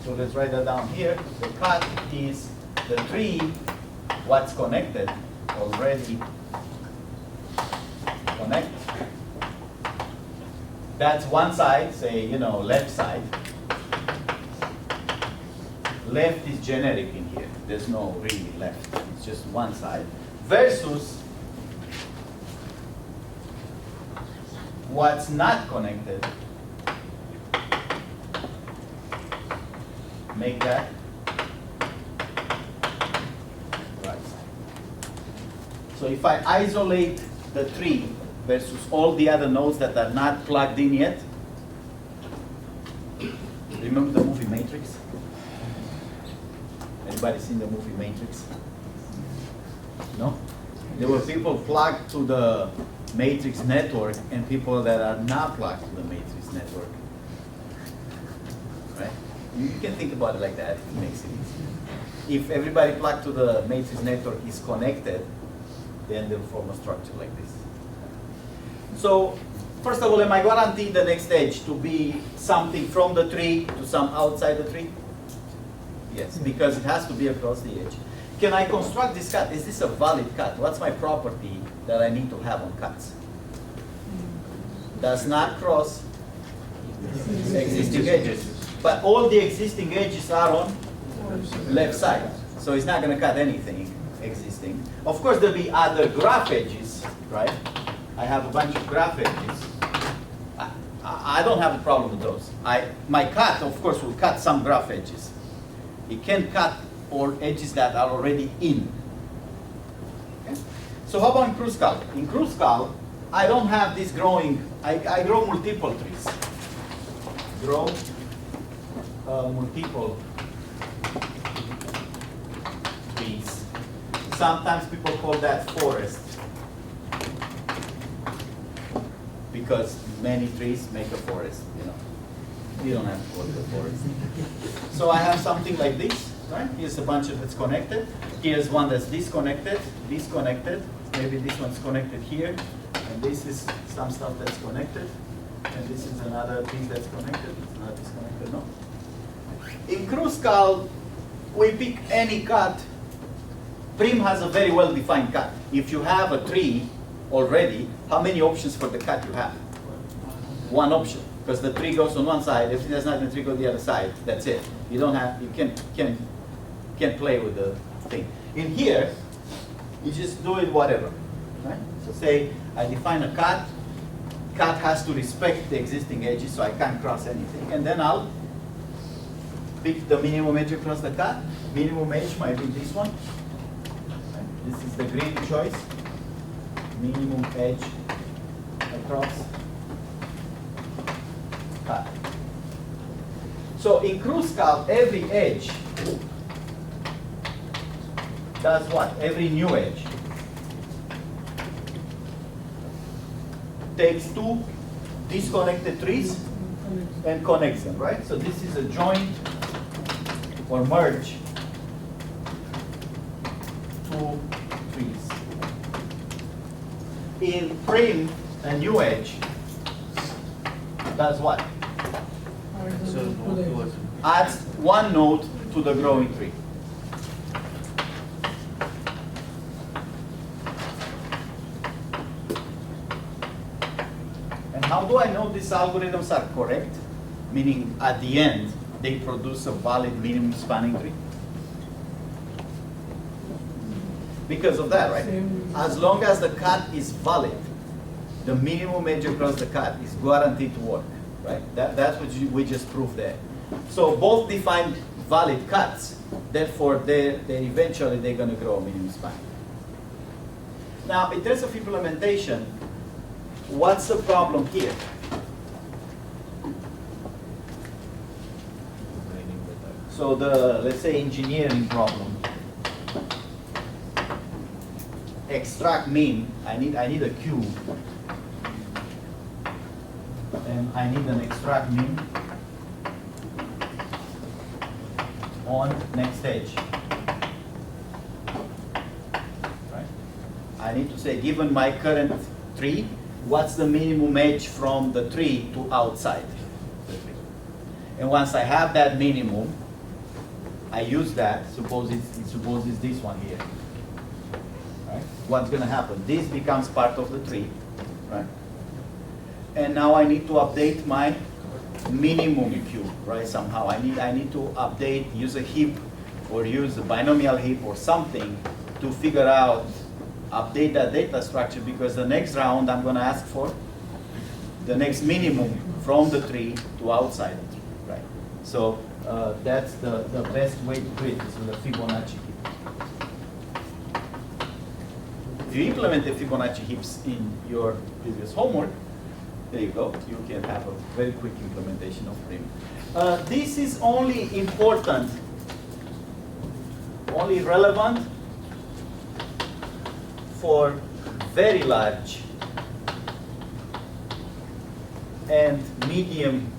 So let's write that down here. The cut is the tree, what's connected, already connected. That's one side, say, left side. Left is generic in here. There's no really left. It's just one side. Versus what's not connected. Make that right side. So if I isolate the tree versus all the other nodes that are not plugged in yet, remember the movie Matrix? Anybody seen the movie Matrix? No? There were people plugged to the Matrix network and people that are not plugged to the Matrix network. Right? You can think about it like that, it makes it easy. If everybody plugged to the Matrix network is connected, then they'll form a structure like this. So, first of all, am I guaranteed the next edge to be something from the tree to some outside the tree? Yes, because it has to be across the edge. Can I construct this cut? Is this a valid cut? What's my property that I need to have on cuts? Does not cross existing edges. But all the existing edges are on left side. So it's not going to cut anything existing. Of course, there'll be other graph edges, right? I have a bunch of graph edges. I don't have a problem with those. My cut, of course, will cut some graph edges. It can cut all edges that are already in. Okay? So how about in Kruskal? In Kruskal, I don't have this growing. I grow multiple trees. Grow multiple trees. Sometimes people call that forest because many trees make a forest. You don't have to call it a forest. So I have something like this, right? Here's a bunch of it's connected. Here's one that's disconnected, disconnected. Maybe this one's connected here, and this is some stuff that's connected, and this is another piece that's connected. It's not disconnected, no. In Kruskal, we pick any cut. Prim has a very well-defined cut. If you have a tree already, how many options for the cut you have? One option, because the tree goes on one side. If it does not, the tree goes on the other side. That's it. You don't have. You can't play with the thing. In here, you just do it whatever. Right? So say I define a cut. Cut has to respect the existing edges, so I can't cross anything. And then I'll pick the minimum edge across the cut. Minimum edge might be this one. Right? This is the green choice. Minimum edge across cut. So in Kruskal, every edge does what? Every new edge takes two disconnected trees and connects them, right? So this is a joint or merge in Prim, a new edge does what? So no towards Adds one node to the growing tree. And how do I know these algorithms are correct? Meaning at the end, they produce a valid minimum spanning tree? Because of that, right? As long as the cut is valid, the minimum edge across the cut is guaranteed to work, right? That's what we just proved there. So both define valid cuts, therefore they eventually they're going to grow a minimum span. Now, in terms of implementation, what's the problem here? So the, let's say, engineering problem. Extract min, I need a Q. And I need an extract min on next edge. Right? I need to say, given my current tree, what's the minimum edge from the tree to outside the tree? And once I have that minimum, I use that, suppose it's this one here. Right? What's going to happen? This becomes part of the tree, right? And now I need to update my minimum Q, right? Somehow I need to update, use a heap, or use a binomial heap or something to figure out, update that data structure, because the next round I'm going to ask for the next minimum from the tree to outside the tree, right? So that's the best way to do it, is with a Fibonacci heap. If you implement the Fibonacci heaps in your previous homework, there you go. You can have a very quick implementation of Prim. This is only important, only relevant for very large and medium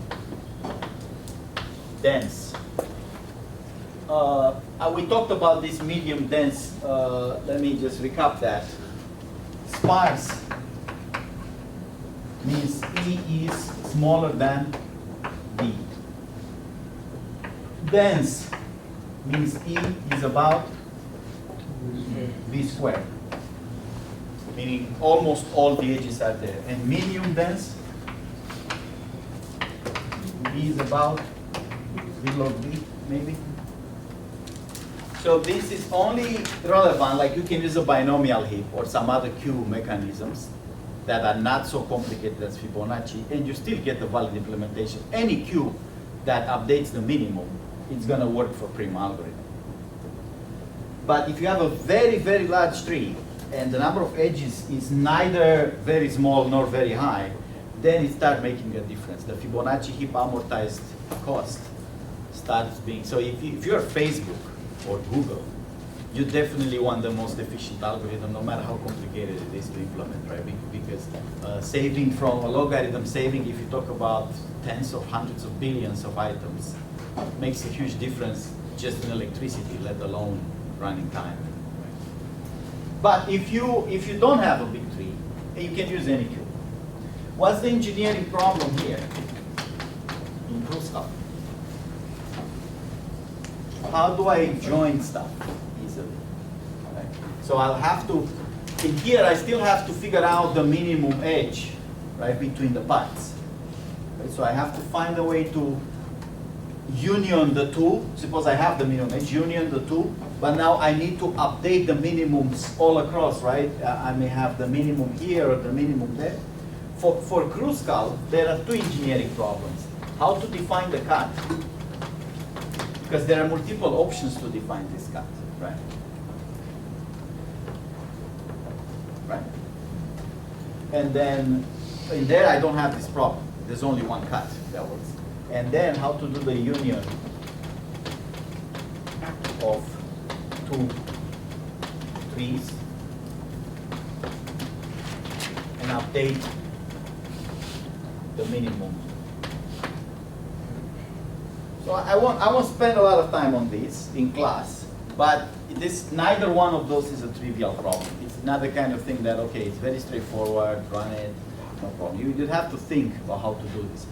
dense. We talked about this medium dense. Let me just recap that. Sparse means E is smaller than V. Dense means E is about V squared, meaning almost all the edges are there. And medium dense, E is about V log V, maybe. So this is only relevant, like you can use a binomial heap or some other Q mechanisms that are not so complicated as Fibonacci, and you still get the valid implementation. Any Q that updates the minimum, it's going to work for Prim algorithm. But if you have a very, very large tree, and the number of edges is neither very small nor very high, then it starts making a difference. The Fibonacci heap amortized cost starts being, so if you're Facebook or Google, you definitely want the most efficient algorithm, no matter how complicated it is to implement, right? Because saving from a logarithm saving, if you talk about tens of hundreds of billions of items, makes a huge difference just in electricity, let alone running time. Right? But if you don't have a big tree, you can use any Q. What's the engineering problem here in Kruskal? How do I join stuff easily? Right? So I'll have to, in here I still have to figure out the minimum edge, right, between the parts. Right? So I have to find a way to union the two. Suppose I have the minimum edge, union the two, but now I need to update the minimums all across, right? I may have the minimum here or the minimum there. For Kruskal, there are two engineering problems. How to define the cut, because there are multiple options to define this cut, right? Right? And then in there I don't have this problem. There's only one cut that works. And then how to do the union of two trees and update the minimum. So I won't spend a lot of time on this in class, But this, neither one of those is a trivial problem. It's not the kind of thing that, okay, it's very straightforward, run it, no problem. You have to think about how to do this.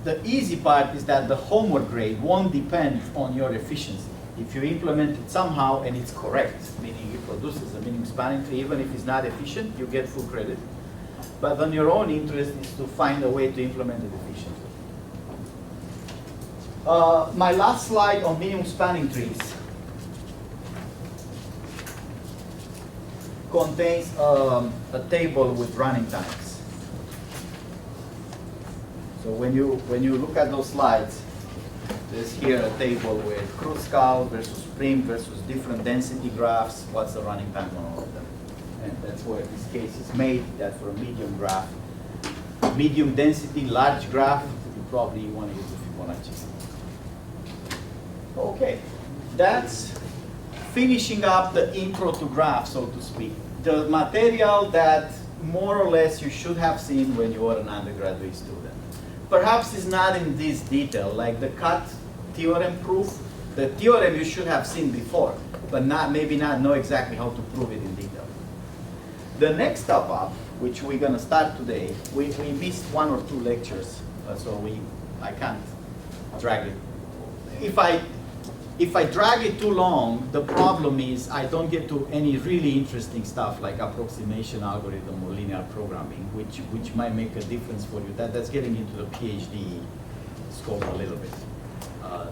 The easy part is that the homework grade won't depend on your efficiency. If you implement it somehow and it's correct, meaning it produces a minimum spanning tree, even if it's not efficient, you get full credit. But then your own interest is to find a way to implement it efficiently. My last slide on minimum spanning trees contains a table with running times. So when you look at those slides, there's here a table with Kruskal versus Prim versus different density graphs. What's the running time on all of them? And that's where this case is made, that for a medium graph. Medium density, large graph, you probably want to use the Fibonacci. Okay, that's finishing up the intro to graph, so to speak. The material that more or less you should have seen when you were an undergraduate student. Perhaps it's not in this detail, like the cut theorem proof. The theorem you should have seen before, but maybe not know exactly how to prove it in detail. The next step up, which we're going to start today, we missed 1 or 2 lectures, so I can't drag it. If I drag it too long, the problem is I don't get to any really interesting stuff like approximation algorithm or linear programming, which might make a difference for you. That's getting into the PhD scope a little bit.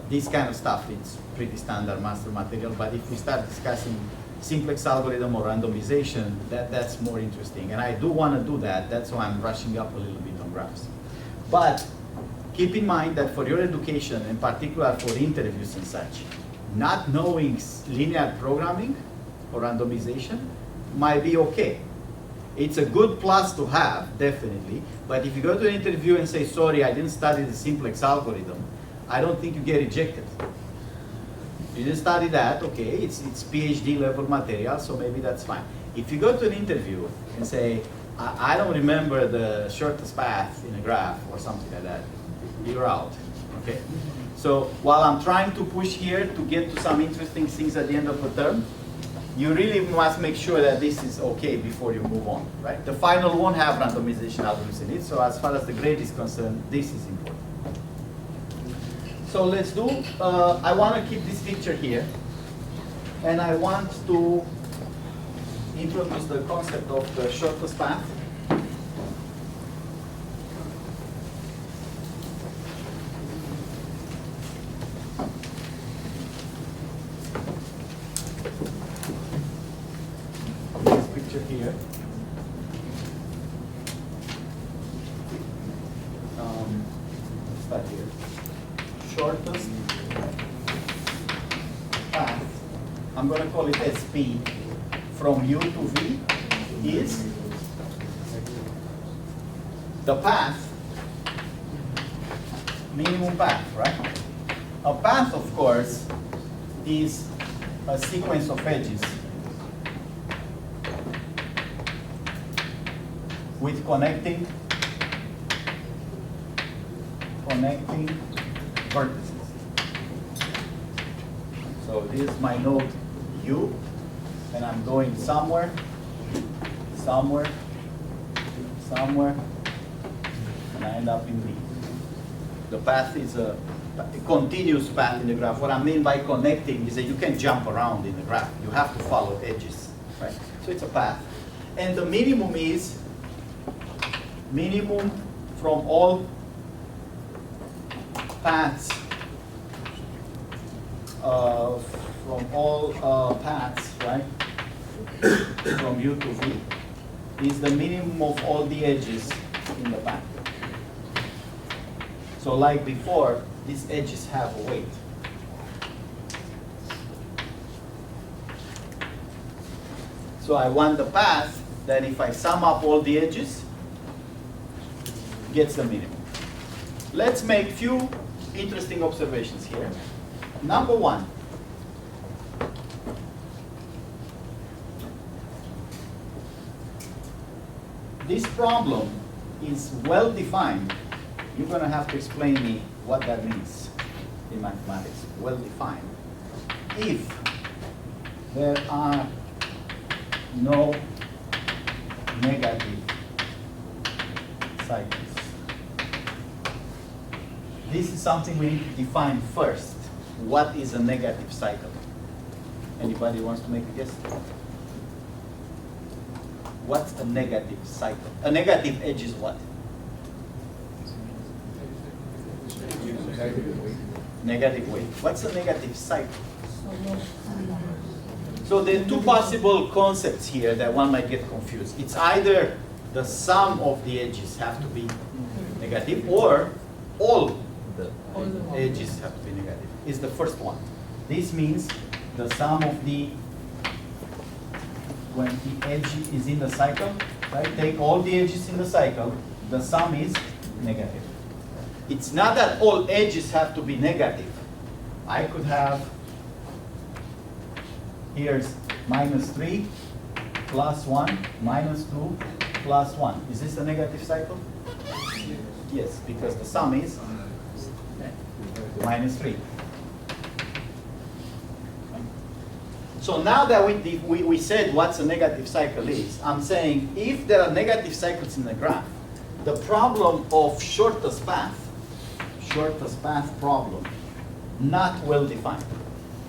This kind of stuff, it's pretty standard master material, but if we start discussing simplex algorithm or randomization, that's more interesting. And I do want to do that. That's why I'm rushing up a little bit on graphs. But keep in mind that for your education, in particular for interviews and such, not knowing linear programming or randomization might be okay. It's a good plus to have, definitely. But if you go to an interview and say, sorry, I didn't study the simplex algorithm, I don't think you get rejected. You didn't study that, okay, it's PhD level material, so maybe that's fine. If you go to an interview and say, I don't remember the shortest path in a graph or something like that, you're out, okay? So while I'm trying to push here to get to some interesting things at the end of the term, you really must make sure that this is okay before you move on, right? The final won't have randomization algorithms in it, so as far as the grade is concerned, this is important. So let's do, I want to keep this picture here, and I want to introduce the concept of the shortest path. This picture here. Start here. Shortest path, I'm going to call it SP, from U to V is the path, minimum path, right? A path, of course, is a sequence of edges with connecting vertices. So this is my node U, and I'm going somewhere, somewhere, somewhere, and I end up in V. The path is a continuous path in the graph. What I mean by connecting is that you can jump around in the graph. You have to follow edges, right? So it's a path. And the minimum is minimum from all paths, right? From U to V is the minimum of all the edges in the path. So like before, these edges have a weight. So I want the path that if I sum up all the edges, gets the minimum. Let's make few interesting observations here. Number one, this problem is well defined. You're going to have to explain me what that means in mathematics. Well defined. If there are no negative cycles. This is something we need to define first. What is a negative cycle? Anybody wants to make a guess? What's a negative cycle? A negative edge is what? Negative weight. What's a negative cycle? So there are two possible concepts here that one might get confused. It's either the sum of the edges have to be negative, or all the edges have to be negative. Is the first one. This means the sum of the, when the edge is in the cycle, right? Take all the edges in the cycle, the sum is negative. It's not that all edges have to be negative. I could have, here's -3, +1, -2, +1. Is this a negative cycle? Yes, because the sum is -3. So now that we said what's a negative cycle is, I'm saying if there are negative cycles in the graph, the problem of shortest path problem, not well defined.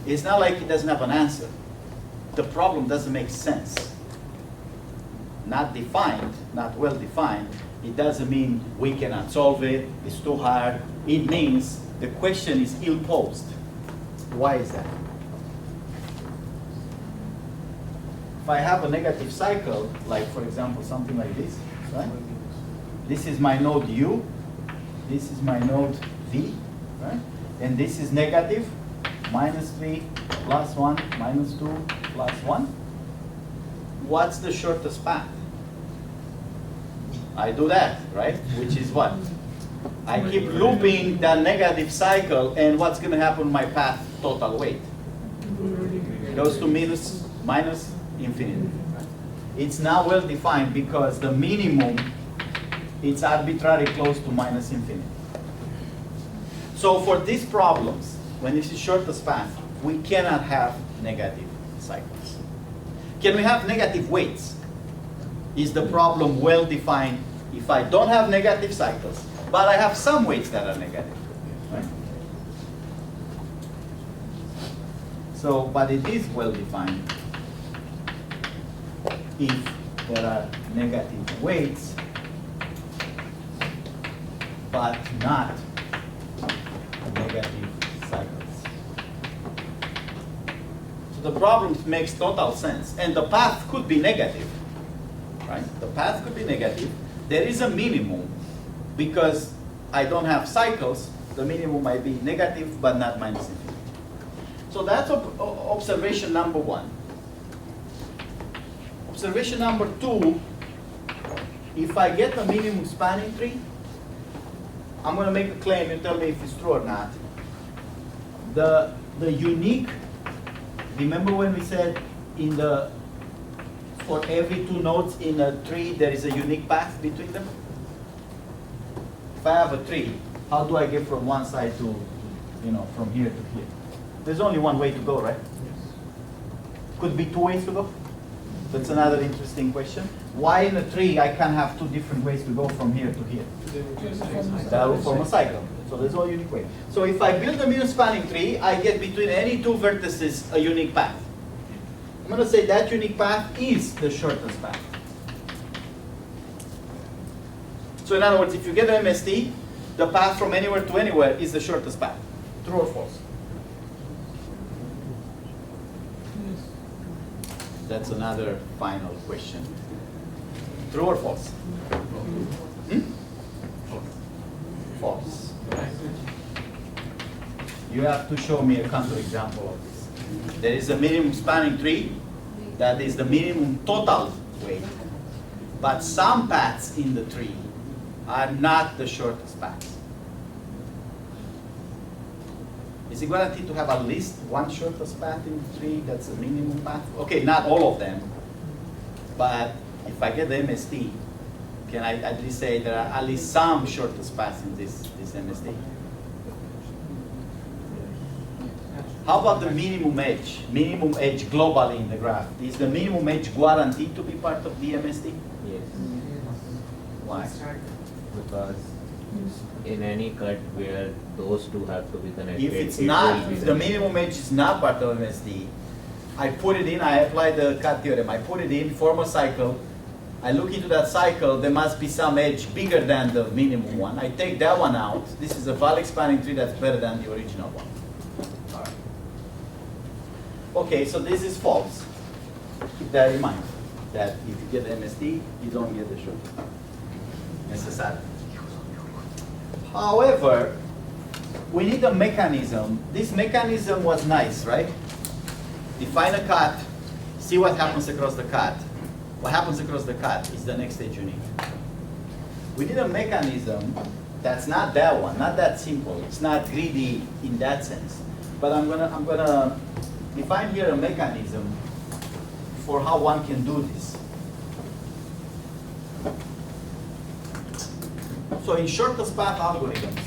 It's not like it doesn't have an answer. The problem doesn't make sense. Not defined, not well defined, it doesn't mean we cannot solve it, it's too hard. It means the question is ill-posed. Why is that? If I have a negative cycle, like for example something like this, right? This is my node U, this is my node V, right? And this is negative, -3, +1, -2, +1. What's the shortest path? I do that, right? Which is what? I keep looping that negative cycle, and what's going to happen to my path total weight? It goes to minus infinity. It's now well defined because the minimum, it's arbitrarily close to minus infinity. So for these problems, when this is shortest path, we cannot have negative cycles. Can we have negative weights? Is the problem well defined if I don't have negative cycles, but I have some weights that are negative, right? So, but it is well defined if there are negative weights, but not negative cycles. So the problem makes total sense, and the path could be negative, right? The path could be negative. There is a minimum, because I don't have cycles, the minimum might be negative, but not minus infinity. So that's observation number one. Observation number two, if I get a minimum spanning tree, I'm going to make a claim and tell me if it's true or not. The unique, remember when we said in the, for every two nodes in a tree, there is a unique path between them? If I have a tree, how do I get from one side to, from here to here? There's only one way to go, right? Yes. Could be two ways to go? That's another interesting question. Why in a tree I can't have two different ways to go from here to here? That will form a cycle. So there's no unique way. So if I build a minimum spanning tree, I get between any two vertices a unique path. I'm going to say that unique path is the shortest path. So in other words, if you get an MST, the path from anywhere to anywhere is the shortest path. True or false? That's another final question. True or false? Hmm? False. You have to show me a counterexample of this. There is a minimum spanning tree that is the minimum total weight, but some paths in the tree are not the shortest paths. Is it guaranteed to have at least one shortest path in the tree that's a minimum path? Okay, not all of them, but if I get the MST, can I at least say there are at least some shortest paths in this MST? How about the minimum edge? Minimum edge globally in the graph. Is the minimum edge guaranteed to be part of the MST? Yes. Why? Because in any cut where those two have to be connected, If it's it not, will be if the minimum edge is not part of MST, I put it in, I apply the cut theorem, I put it in, form a cycle, I look into that cycle, there must be some edge bigger than the minimum one. I take that one out. This is a valid spanning tree that's better than the original one. All right. Okay, so this is false. Keep that in mind, that if you get the MST, you don't get the short necessarily. However, we need a mechanism. This mechanism was nice, right? Define a cut, see what happens across the cut. What happens across the cut is the next stage you need. We need a mechanism that's not that one, not that simple. It's not greedy in that sense. But I'm gonna define here a mechanism for how one can do this. So in shortest path algorithms,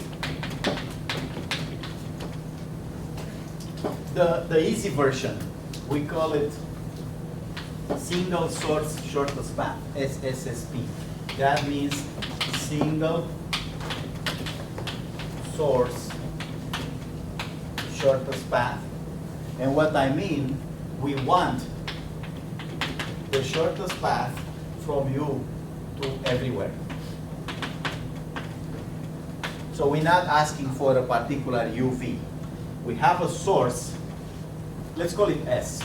the easy version, we call it single source shortest path, SSP. That means single source shortest path. And what I mean, we want the shortest path from you to everywhere. So we're not asking for a particular UV. We have a source, let's call it S.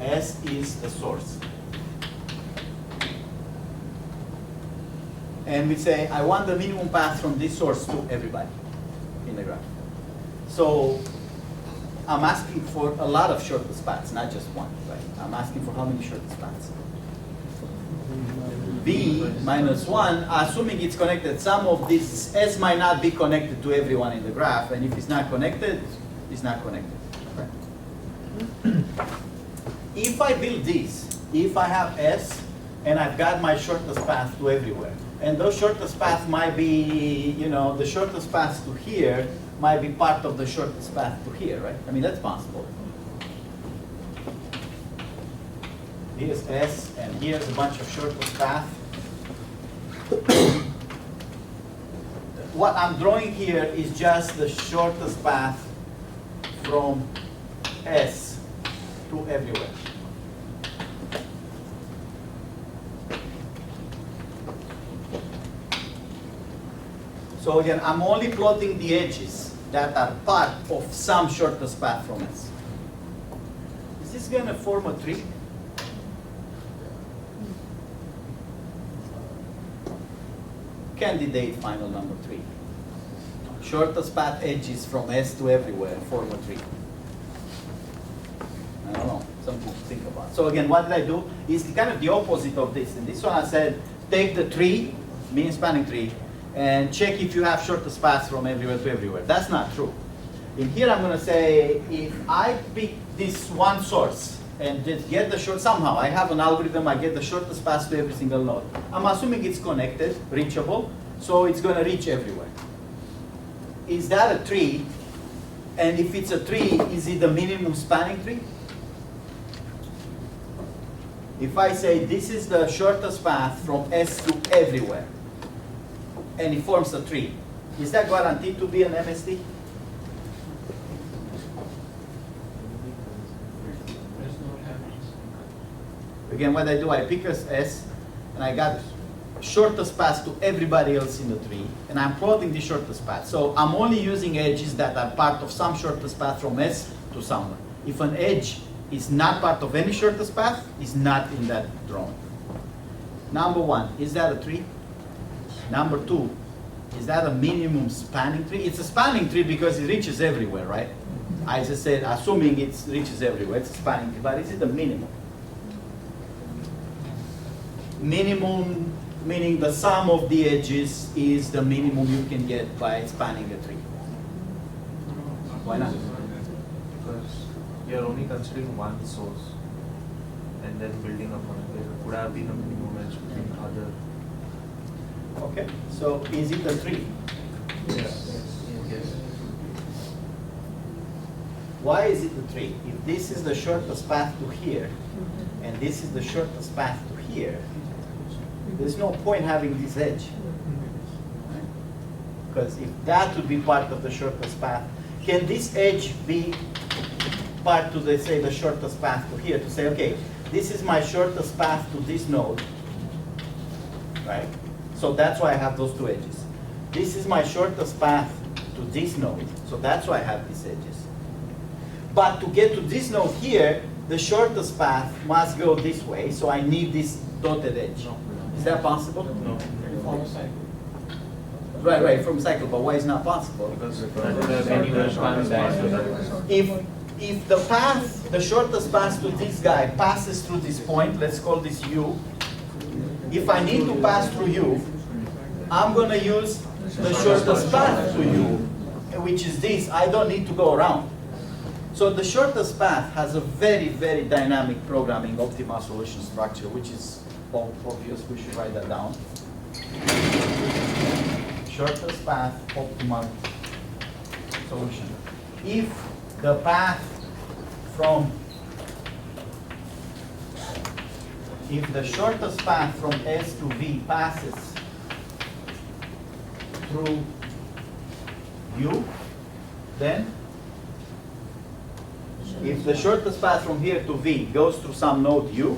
S is the source. And we say, I want the minimum path from this source to everybody in the graph. So I'm asking for a lot of shortest paths, not just one, right? I'm asking for how many shortest paths? B minus 1, assuming it's connected, some of this S might not be connected to everyone in the graph, and if it's not connected, it's not connected. Right? If I build this, if I have S, and I've got my shortest path to everywhere, and those shortest paths might be, the shortest path to here might be part of the shortest path to here, right? I mean, that's possible. Here's S, and here's a bunch of shortest path. What I'm drawing here is just the shortest path from S to everywhere. So again, I'm only plotting the edges that are part of some shortest path from S. Is this going to form a tree? Candidate final number 3. Shortest path edges from S to everywhere form a tree. I don't know, something to think about. So again, what did I do? It's kind of the opposite of this. In this one I said, take the tree, mean spanning tree, and check if you have shortest paths from everywhere to everywhere. That's not true. In here I'm going to say, if I pick this one source, and just get the short, somehow I have an algorithm, I get the shortest path to every single node. I'm assuming it's connected, reachable, so it's going to reach everywhere. Is that a tree? And if it's a tree, is it the minimum spanning tree? If I say this is the shortest path from S to everywhere, and it forms a tree, is that guaranteed to be an MST? Again, what I do, I pick as S, and I got shortest path to everybody else in the tree, and I'm plotting the shortest path. So I'm only using edges that are part of some shortest path from S to somewhere. If an edge is not part of any shortest path, it's not in that drawing. Number 1, is that a tree? Number 2, is that a minimum spanning tree? It's a spanning tree because it reaches everywhere, right? I just said, assuming it reaches everywhere, it's a spanning tree, but is it the minimum? Minimum, meaning the sum of the edges is the minimum you can get by spanning a tree. Why not? Because you're only considering one source and then building upon it. There could have been a minimum edge between other. Okay, so is it a tree? Yes. Yes. Why is it a tree? If this is the shortest path to here, and this is the shortest path to here, there's no point having this edge. Because if that would be part of the shortest path, can this edge be part to the, say, the shortest path to here, to say, okay, this is my shortest path to this node, right? So that's why I have those two edges. This is my shortest path to this node, so that's why I have these edges. But to get to this node here, the shortest path must go this way, so I need this dotted edge. Is that possible? No. Right, from cycle, but why is not possible? Because When you run that, If the path, the shortest path to this guy passes through this point, let's call this U. If I need to pass through U, I'm gonna use the shortest path to U, which is this. I don't need to go around. So the shortest path has a very, very dynamic programming optimal solution structure, which is obvious. We should write that down. Shortest path optimal solution. If the path from, if the shortest path from S to V passes through U, then if the shortest path from here to V goes through some node U,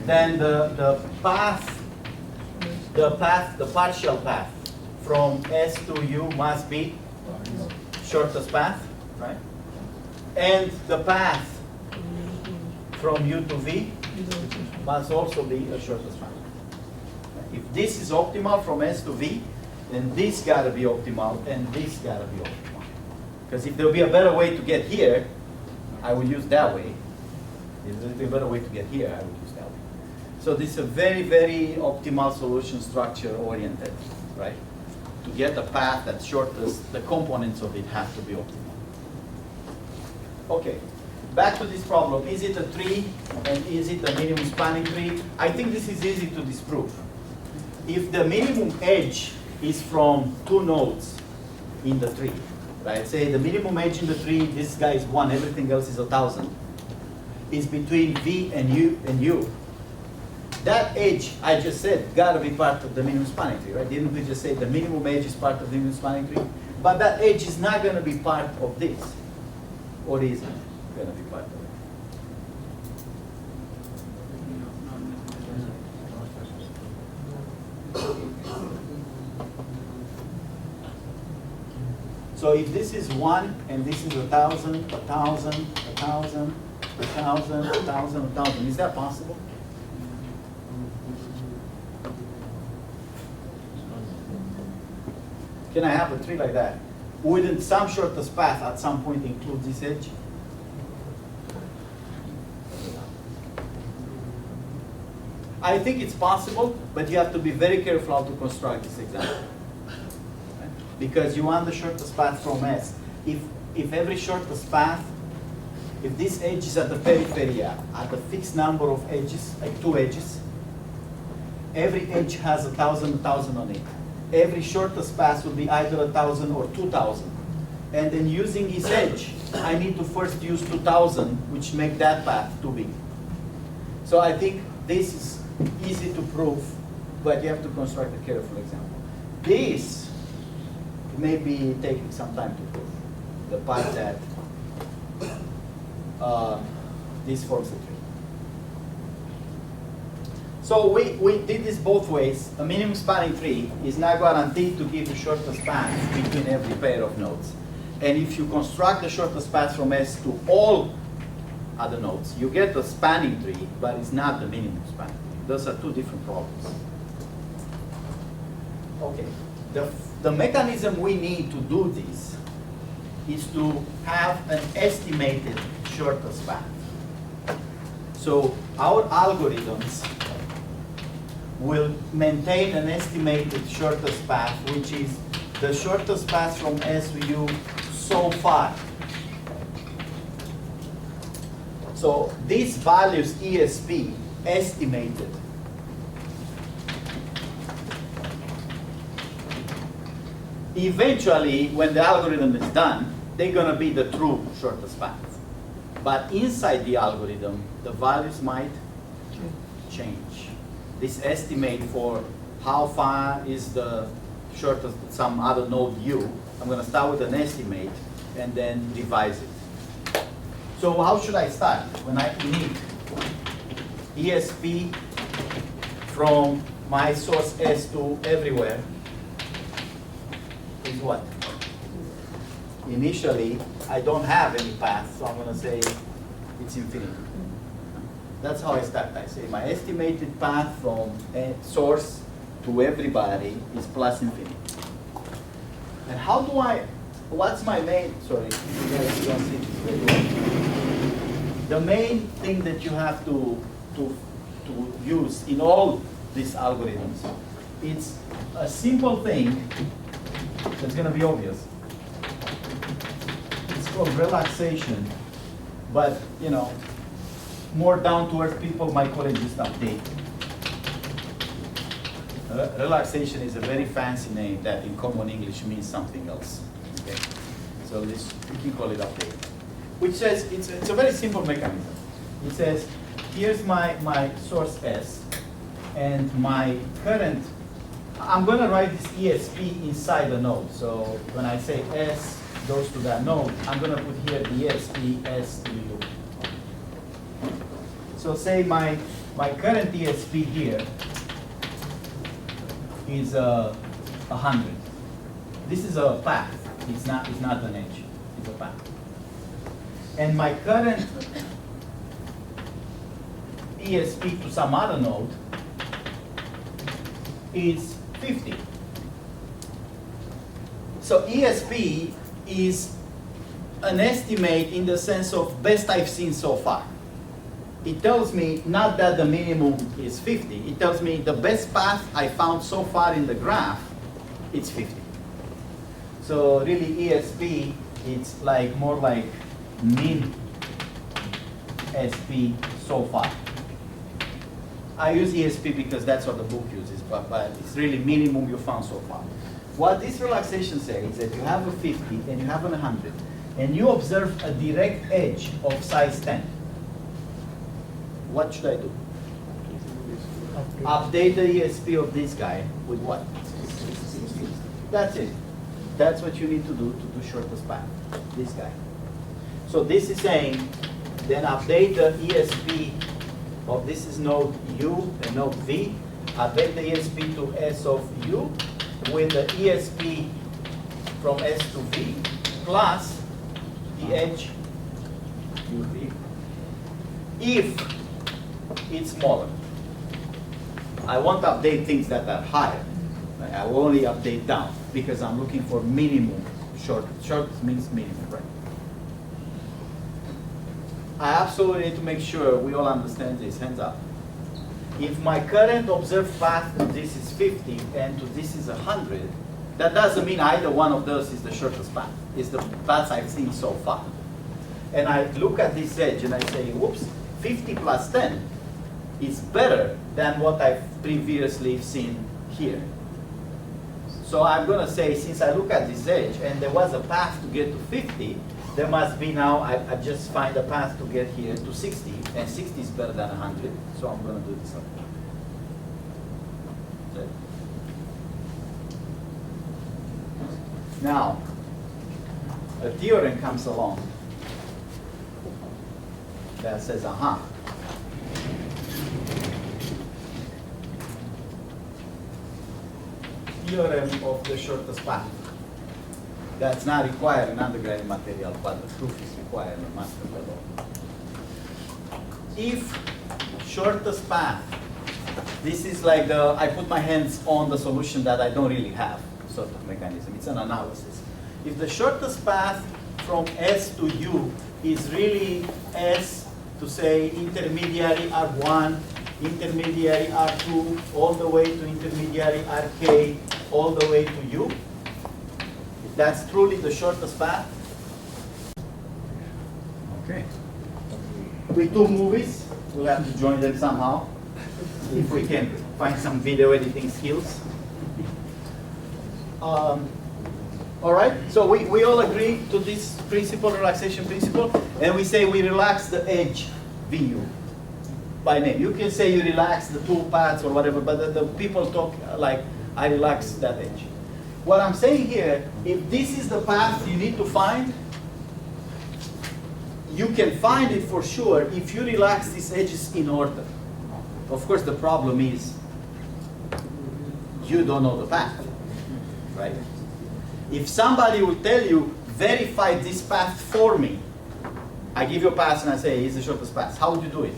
then the partial path from S to U must be shortest path, right? And the path from U to V must also be a shortest path. If this is optimal from S to V, then this gotta be optimal and this gotta be optimal. Because if there'll be a better way to get here, I will use that way. If there'll be a better way to get here, I will use that way. So this is a very, very optimal solution structure oriented, right? To get a path that's shortest, the components of it have to be optimal. Okay, back to this problem. Is it a tree and is it a minimum spanning tree? I think this is easy to disprove. If the minimum edge is from two nodes in the tree, right? Say the minimum edge in the tree, this guy is 1, everything else is 1,000. Is between V and U. That edge, I just said, gotta be part of the minimum spanning tree, right? Didn't we just say the minimum edge is part of the minimum spanning tree? But that edge is not gonna be part of this. Or is it gonna be part of it? So if this is 1 and this is 1,000, 1,000, 1,000, 1,000, 1,000, 1,000, is that possible? Can I have a tree like that? Wouldn't some shortest path at some point include this edge? I think it's possible, but you have to be very careful how to construct this example. Right? Because you want the shortest path from S. If every shortest path, if this edge is at the periphery at a fixed number of edges, like 2 edges, every edge has 1,000, 1,000 on it. Every shortest path will be either 1,000 or 2,000. And then using this edge, I need to first use 2,000, which make that path too big. So I think this is easy to prove, but you have to construct a careful example. This may be taking some time to prove. The part that this forms a tree. So we did this both ways. A minimum spanning tree is not guaranteed to give the shortest path between every pair of nodes. And if you construct the shortest path from S to all other nodes, you get a spanning tree, but it's not the minimum spanning tree. Those are two different problems. Okay, the mechanism we need to do this is to have an estimated shortest path. So our algorithms will maintain an estimated shortest path, which is the shortest path from S to U so far. So these values ESP estimated. Eventually, when the algorithm is done, they're gonna be the true shortest path. But inside the algorithm, the values might change. This estimate for how far is the shortest, some other node u, I'm gonna start with an estimate and then revise it. So how should I start? When I need ESP from my source S to everywhere is what? Initially, I don't have any path, so I'm gonna say it's infinity. That's how I start. I say my estimated path from a source to everybody is plus infinity. And how do what's my main, sorry, you guys don't see this very well. The main thing that you have to use in all these algorithms, it's a simple thing that's gonna be obvious. It's called relaxation, but you know, more down-to-earth people might call it just update. Relaxation is a very fancy name that in common English means something else. Okay? So this, you can call it update. Which says, it's a very simple mechanism. It says, here's my source S, and my current, I'm gonna write this ESP inside the node. So when I say S goes to that node, I'm gonna put here the ESP S to U. So say my current ESP here is 100. This is a path. It's not an edge. It's a path. And my current ESP to some other node is 50. So ESP is an estimate in the sense of best I've seen so far. It tells me not that the minimum is 50. It tells me the best path I found so far in the graph, it's 50. So really ESP, it's like more like min SP so far. I use ESP because that's what the book uses, but it's really minimum you found so far. What this relaxation says is that you have a 50 and you have a 100, and you observe a direct edge of size 10. What should I do? Update the ESP of this guy with what? That's it. That's what you need to do shortest path, this guy. So this is saying, then update the ESP of this is node U and node V. Update the ESP to S of U with the ESP from S to V plus the edge UV. If it's smaller. I won't update things that are higher. I will only update down because I'm looking for minimum short. Short means minimum, right? I absolutely need to make sure we all understand this. Hands up. If my current observed path to this is 50 and to this is 100, that doesn't mean either one of those is the shortest path. It's the paths I've seen so far. And I look at this edge and I say, whoops, 50 plus 10 is better than what I've previously seen here. So I'm going to say, since I look at this edge and there was a path to get to 50, there must be now, I just find a path to get here to 60, and 60 is better than 100, so I'm going to do this. Okay. Now, a theorem comes along that says, aha. Theorem of the shortest path. That's not required in undergraduate material, but the proof is required in master level. If shortest path, this is like I put my hands on the solution that I don't really have, sort of mechanism. It's an analysis. If the shortest path from S to U is really S to say intermediary R1, intermediary R2, all the way to intermediary RK, all the way to U, if that's truly the shortest path. Okay. With two movies, we'll have to join them somehow, if we can find some video editing skills. All right, so we all agree to this principle, relaxation principle, and we say we relax the edge VU by name. You can say you relax the two paths or whatever, but the people talk like I relax that edge. What I'm saying here, if this is the path you need to find, you can find it for sure if you relax these edges in order. Of course, the problem is you don't know the path, right? If somebody will tell you, verify this path for me, I give you a path and I say, it's the shortest path. How would you do it?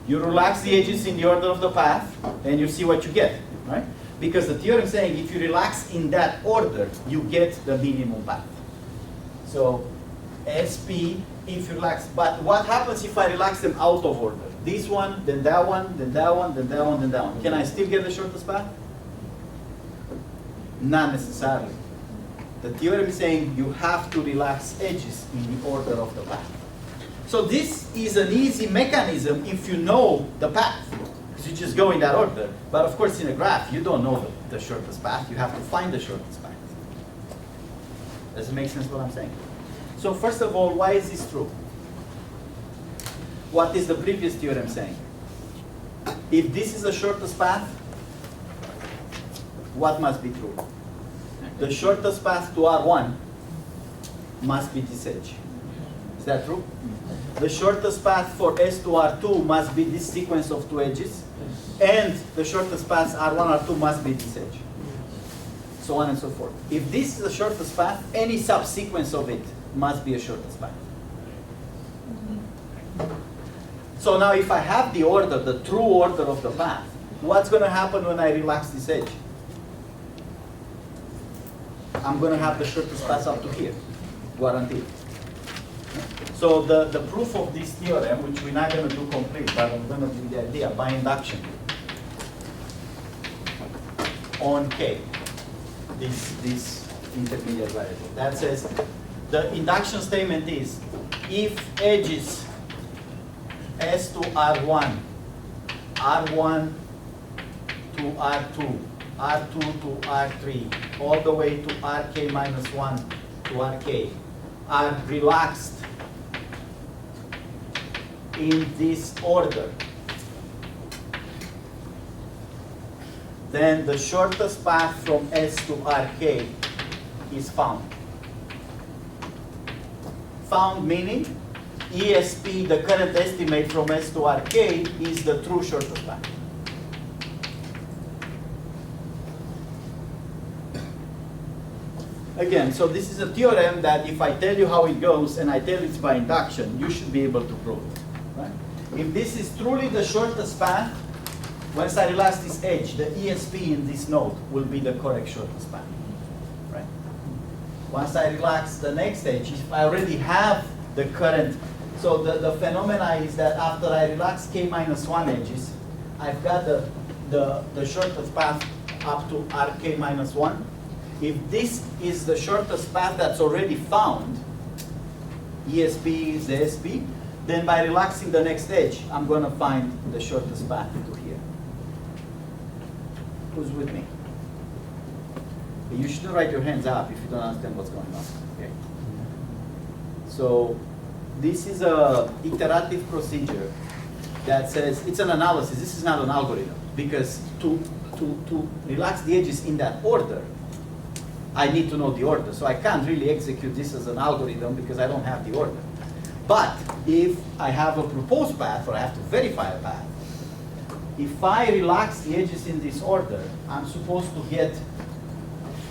You relax the edges in the order of the path, and you see what you get, right? Because the theorem is saying if you relax in that order, you get the minimum path. So SP, if you relax, but what happens if I relax them out of order? This one, then that one, then that one, then that one, then that one. Can I still get the shortest path? Not necessarily. The theorem is saying you have to relax edges in the order of the path. So this is an easy mechanism if you know the path. Because you just go in that order. But of course in a graph, you don't know the shortest path. You have to find the shortest path. Does it make sense what I'm saying? So first of all, why is this true? What is the previous theorem saying? If this is the shortest path, what must be true? The shortest path to R1 must be this edge. Is that true? The shortest path for S to R2 must be this sequence of two edges. And the shortest path R1, R2 must be this edge. So on and so forth. If this is the shortest path, any subsequence of it must be a shortest path. So now if I have the order, the true order of the path, what's going to happen when I relax this edge? I'm going to have the shortest path up to here, guaranteed. So the proof of this theorem, which we're not going to do complete, but I'm going to give the idea by induction on K, this intermediate variable. That says the induction statement is if edges S to R1, R1 to R2, R2 to R3, all the way to RK minus 1 to RK are relaxed in this order, then the shortest path from S to RK is found. Found meaning ESP, the current estimate from S to RK, is the true shortest path. Again, so this is a theorem that if I tell you how it goes and I tell you it's by induction, you should be able to prove it. Right? If this is truly the shortest path, once I relax this edge, the ESP in this node will be the correct shortest path. Right? Once I relax the next edge, if I already have the current, so the phenomena is that after I relax K minus 1 edges, I've got the shortest path up to RK minus 1. If this is the shortest path that's already found, ESP is the SP, then by relaxing the next edge, I'm going to find the shortest path to here. Who's with me? You shouldn't write your hands up if you don't understand what's going on. Okay. So this is a iterative procedure that says it's an analysis. This is not an algorithm, because to relax the edges in that order, I need to know the order. So I can't really execute this as an algorithm because I don't have the order. But if I have a proposed path, or I have to verify a path, if I relax the edges in this order, I'm supposed to get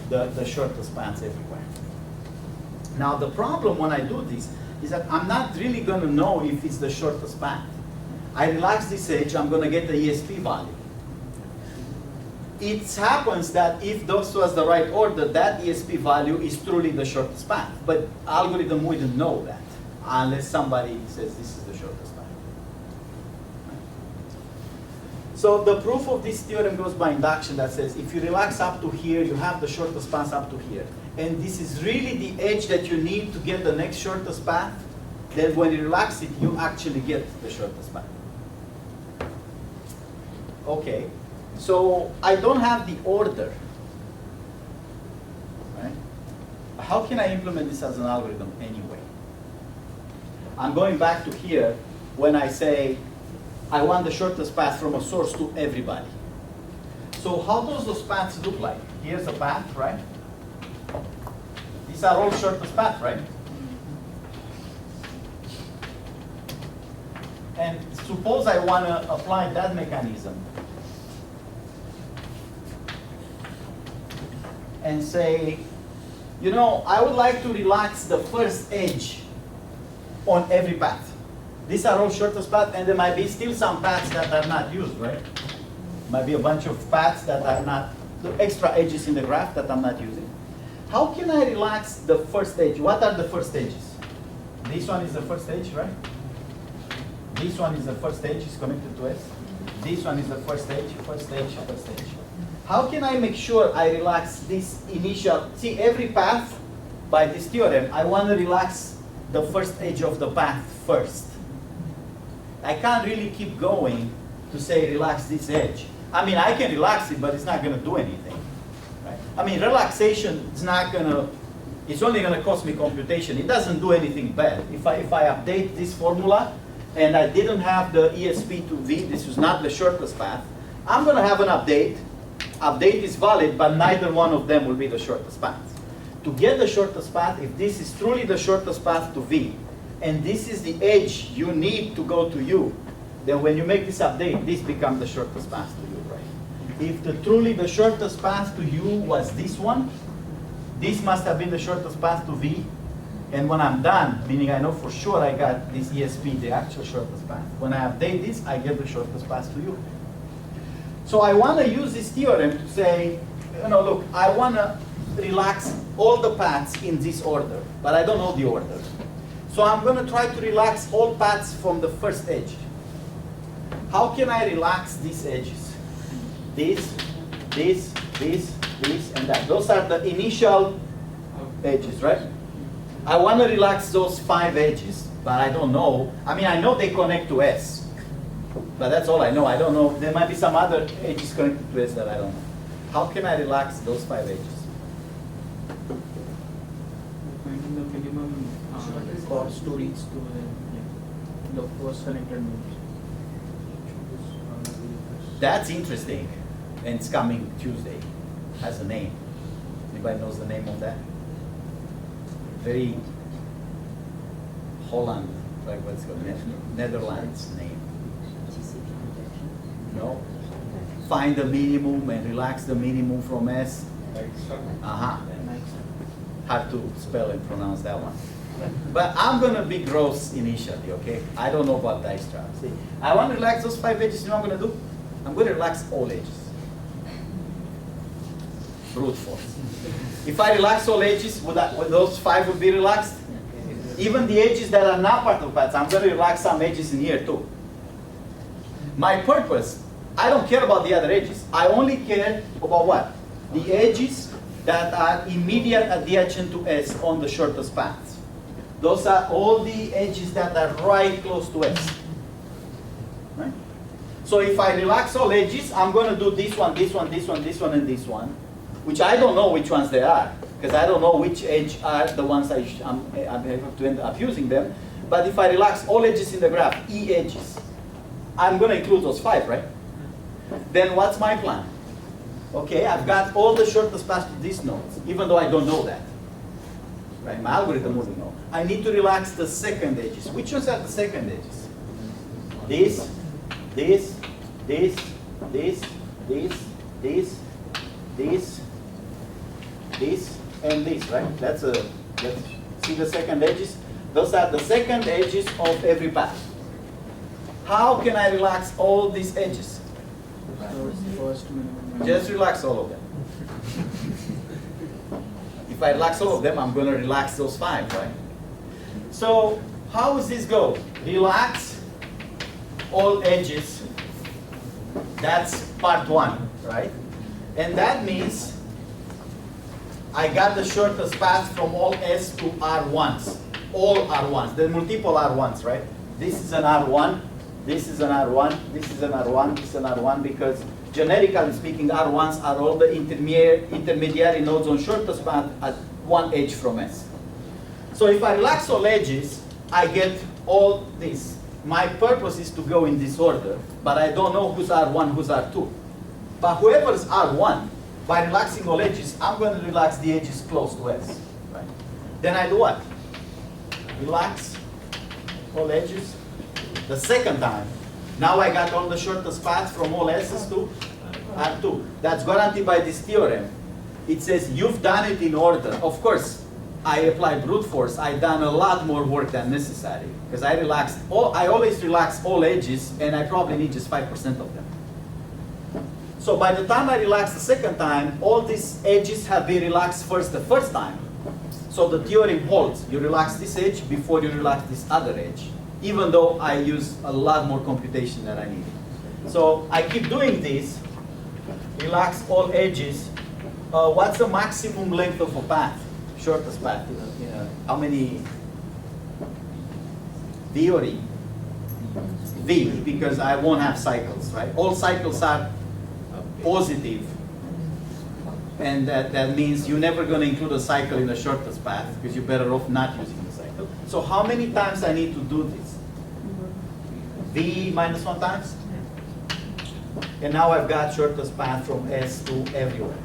the shortest paths everywhere. Now the problem when I do this is that I'm not really going to know if it's the shortest path. I relax this edge, I'm going to get the ESP value. It happens that if this was the right order, that ESP value is truly the shortest path. But algorithm wouldn't know that unless somebody says this is the shortest path. So the proof of this theorem goes by induction that says if you relax up to here, you have the shortest path up to here. And this is really the edge that you need to get the next shortest path. Then when you relax it, you actually get the shortest path. Okay. So I don't have the order, right? how can I implement this as an algorithm anyway? I'm going back to here when I say I want the shortest path from a source to everybody. So how does those paths look like? Here's a path, right? These are all shortest path, right? And suppose I want to apply that mechanism and say, you know, I would like to relax the first edge on every path. These are all shortest paths, and there might be still some paths that are not used, right? Might be a bunch of paths that are not, the extra edges in the graph that I'm not using. How can I relax the first edge? What are the first edges? This one is the first edge, right? This one is the first edge, is connected to S. This one is the first edge, first edge, first edge. How can I make sure I relax this initial, see every path by this theorem, I want to relax the first edge of the path first. I can't really keep going to say relax this edge. I mean, I can relax it, but it's not going to do anything. Right? I mean, relaxation is not going to, it's only going to cost me computation. It doesn't do anything bad. If I update this formula, and I didn't have the ESP to V, this was not the shortest path, I'm going to have an update. Update is valid, but neither one of them will be the shortest path. To get the shortest path, if this is truly the shortest path to V, and this is the edge you need to go to U, then when you make this update, this becomes the shortest path to U, right? If truly the shortest path to U was this one, this must have been the shortest path to V, and when I'm done, meaning I know for sure I got this ESP, the actual shortest path, when I update this, I get the shortest path to U. So I want to use this theorem to say, you know, look, I want to relax all the paths in this order, but I don't know the order. So I'm going to try to relax all paths from the first edge. How can I relax these edges? This, and that. Those are the initial edges, right? I want to relax those 5 edges, but I don't know. I mean, I know they connect to S, but that's all I know. I don't know. There might be some other edges connected to S that I don't know. How can I relax those 5 edges? Finding the minimum cost to reach to the first connected nodes. That's interesting, and it's coming Tuesday. Has a name. Anybody knows the name of that? Very Holland, like what's it called? Netherlands name. No? Find the minimum and relax the minimum from S. Hard to spell and pronounce that one. But I'm going to be gross initially, okay? I don't know about dice trap. See, I want to relax those 5 edges. You know what I'm going to do? I'm going to relax all edges. Brute force. If I relax all edges, would those 5 would be relaxed? Even the edges that are not part of paths, I'm going to relax some edges in here too. My purpose, I don't care about the other edges. I only care about what? The edges that are immediate adjacent to S on the shortest paths. Those are all the edges that are right close to S. Right? So if I relax all edges, I'm going to do this one, this one, this one, this one, and this one, which I don't know which ones they are, because I don't know which edge are the ones I have to end up using them. But if I relax all edges in the graph, E edges, I'm going to include those 5, right? Then what's my plan? Okay, I've got all the shortest paths to these nodes, even though I don't know that. Right? My algorithm wouldn't know. I need to relax the second edges. Which ones are the second edges? This, and this, right? Let's see the second edges. Those are the second edges of every path. How can I relax all these edges? First minimum. Just relax all of them. If I relax all of them, I'm going to relax those 5, right? So how does this go? Relax all edges. That's part 1, right? And that means I got the shortest path from all S to R1s. All R1s. There are multiple R1s, right? This is an R1. This is an R1. This is an R1. This is an R1 because generically speaking, R1s are all the intermediary nodes on shortest path at one edge from S. So if I relax all edges, I get all this. My purpose is to go in this order, but I don't know who's R1, who's R2. But whoever's R1, by relaxing all edges, I'm going to relax the edges close to S. Right? Then I do what? Relax all edges. The second time, now I got all the shortest path from all S's to R2. That's guaranteed by this theorem. It says you've done it in order. Of course, I applied brute force. I done a lot more work than necessary because I always relax all edges, and I probably need just 5% of them. So by the time I relax the second time, all these edges have been relaxed first the first time. So the theorem holds. You relax this edge before you relax this other edge, even though I use a lot more computation than I need. So I keep doing this. Relax all edges. What's the maximum length of a path? Shortest path. How many? V or E? V, because I won't have cycles, right? All cycles are positive, and that means you're never going to include a cycle in the shortest path because you're better off not using the cycle. So how many times I need to do this? V minus 1 times? And now I've got shortest path from S to everywhere.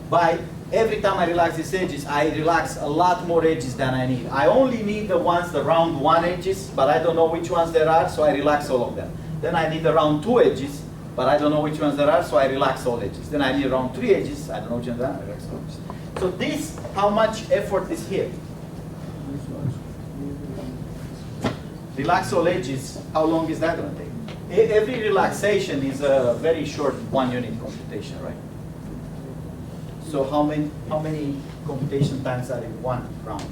By every time I relax these edges, I relax a lot more edges than I need. I only need the ones, the round 1 edges, but I don't know which ones there are, so I relax all of them. Then I need around 2 edges, but I don't know which ones there are, so I relax all edges. Then I need around 3 edges, I don't know which ones there are, I relax all edges. So this, how much effort is here? Relax all edges, how long is that going to take? Every relaxation is a very short 1 unit computation, right? So how many computation times are in 1 round?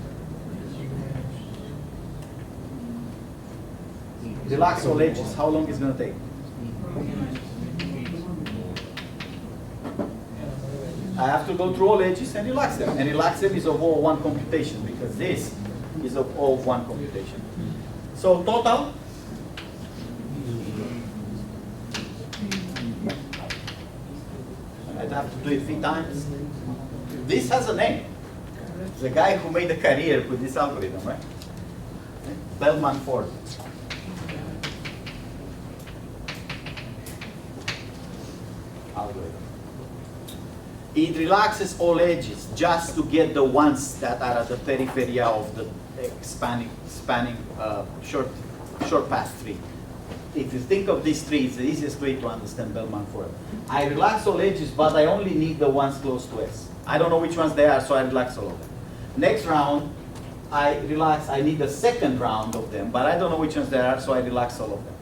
Relax all edges, how long is it going to take? I have to go through all edges and relax them. And relax them is of all 1 computation, because this is of all 1 computation. So total? I'd have to do it 3 times. This has a name. The guy who made a career with this algorithm, right? Bellman-Ford. Algorithm. It relaxes all edges just to get the ones that are at the periphery of the spanning short path tree. If you think of these trees, it's the easiest way to understand Bellman-Ford. I relax all edges, but I only need the ones close to S. I don't know which ones they are, so I relax all of them. Next round, I need the second round of them, but I don't know which ones they are, so I relax all of them.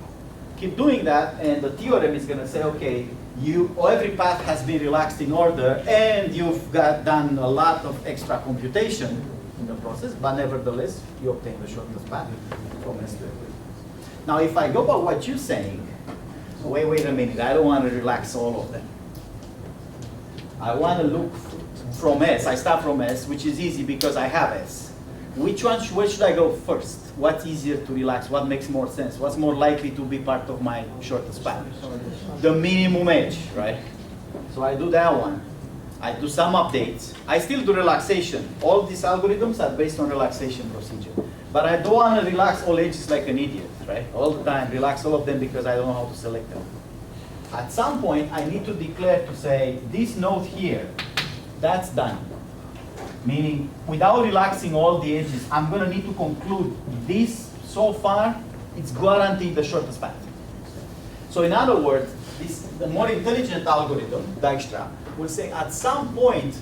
Keep doing that, and the theorem is going to say, okay, every path has been relaxed in order, and you've done a lot of extra computation in the process, but nevertheless, you obtain the shortest path from S to S. Now, if I go by what you're saying, wait a minute, I don't want to relax all of them. I want to look from S. I start from S, which is easy because I have S. Where should I go first? What's easier to relax? What makes more sense? What's more likely to be part of my shortest path? The minimum edge, right? So I do that one. I do some updates. I still do relaxation. All these algorithms are based on relaxation procedure. But I don't want to relax all edges like an idiot, right? All the time, relax all of them because I don't know how to select them. At some point, I need to declare to say, this node here, that's done. Meaning, without relaxing all the edges, I'm going to need to conclude this, so far, it's guaranteed the shortest path. So in other words, the more intelligent algorithm, Dijkstra, will say at some point,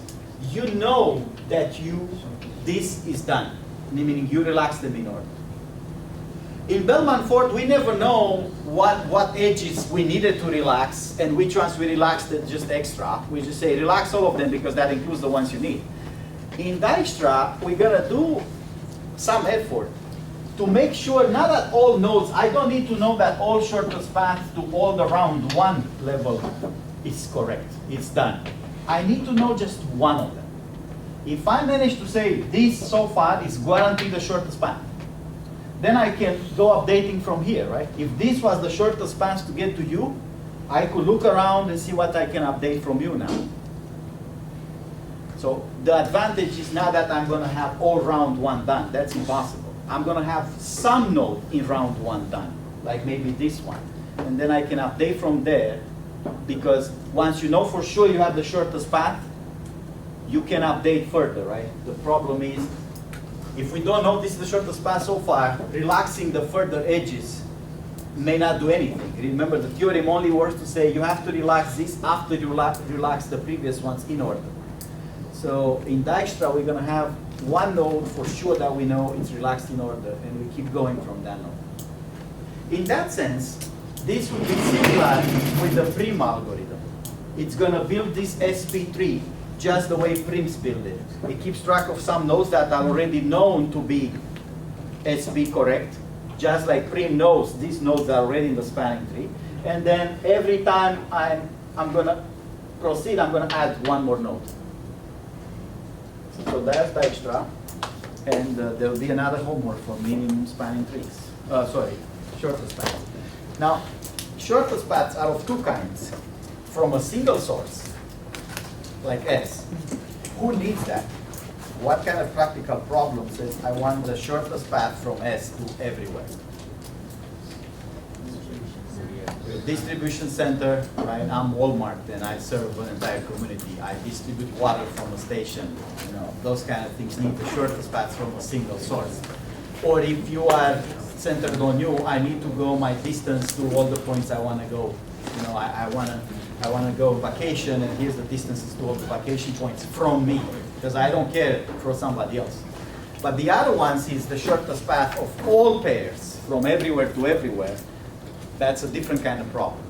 you know that this is done. Meaning you relax them in order. In Bellman-Ford, we never know what edges we needed to relax and which ones we relaxed just extra. We just say relax all of them because that includes the ones you need. In Dijkstra, we're going to do some effort to make sure not at all nodes, I don't need to know that all shortest path to all the round 1 level is correct. It's done. I need to know just one of them. If I manage to say this so far is guaranteed the shortest path, then I can go updating from here, right? If this was the shortest path to get to you, I could look around and see what I can update from you now. So the advantage is not that I'm gonna have all round one done, that's impossible. I'm gonna have some node in round one done, like maybe this one. And then I can update from there, because once you know for sure you have the shortest path, you can update further, right? The problem is, if we don't know this is the shortest path so far, relaxing the further edges may not do anything. Remember, the theorem only works to say you have to relax this after you relax the previous ones in order. So in Dijkstra, we're going to have one node for sure that we know it's relaxed in order, and we keep going from that node. In that sense, this would be similar with the Prim algorithm. It's going to build this SP3 just the way Prim's built it. It keeps track of some nodes that are already known to be SP correct, just like Prim knows these nodes are already in the spanning tree. And then every time I'm going to proceed, I'm going to add one more node. So that's Dijkstra. And there will be another homework for minimum spanning trees. Shortest paths. Now, shortest paths are of two kinds. From a single source, like S. Who needs that? What kind of practical problem says I want the shortest path from S to everywhere? Distribution center, right? I'm Walmart and I serve an entire community. I distribute water from a station. You know, those kind of things need the shortest path from a single source. Or if you are centered on you, I need to go my distance to all the points I want to go. You know, I want to go vacation, and here's the distances to all the vacation points from me, because I don't care for somebody else. But the other ones is the shortest path of all pairs from everywhere to everywhere. That's a different kind of problem.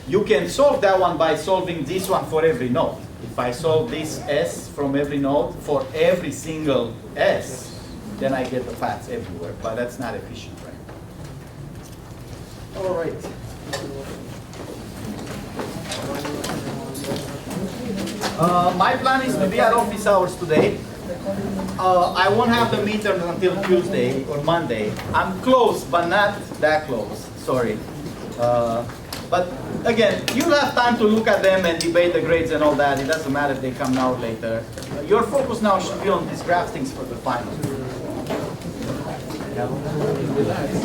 You can solve that one by solving this one for every node. If I solve this S from every node for every single S, then I get the paths everywhere, but that's not efficient, right? All right. My plan is to be at office hours today. I won't have the midterms until Tuesday or Monday. I'm close, but not that close. Sorry. But again, you'll have time to look at them and debate the grades and all that. It doesn't matter if they come now or later. Your focus now should be on these graph things for the final. Relax.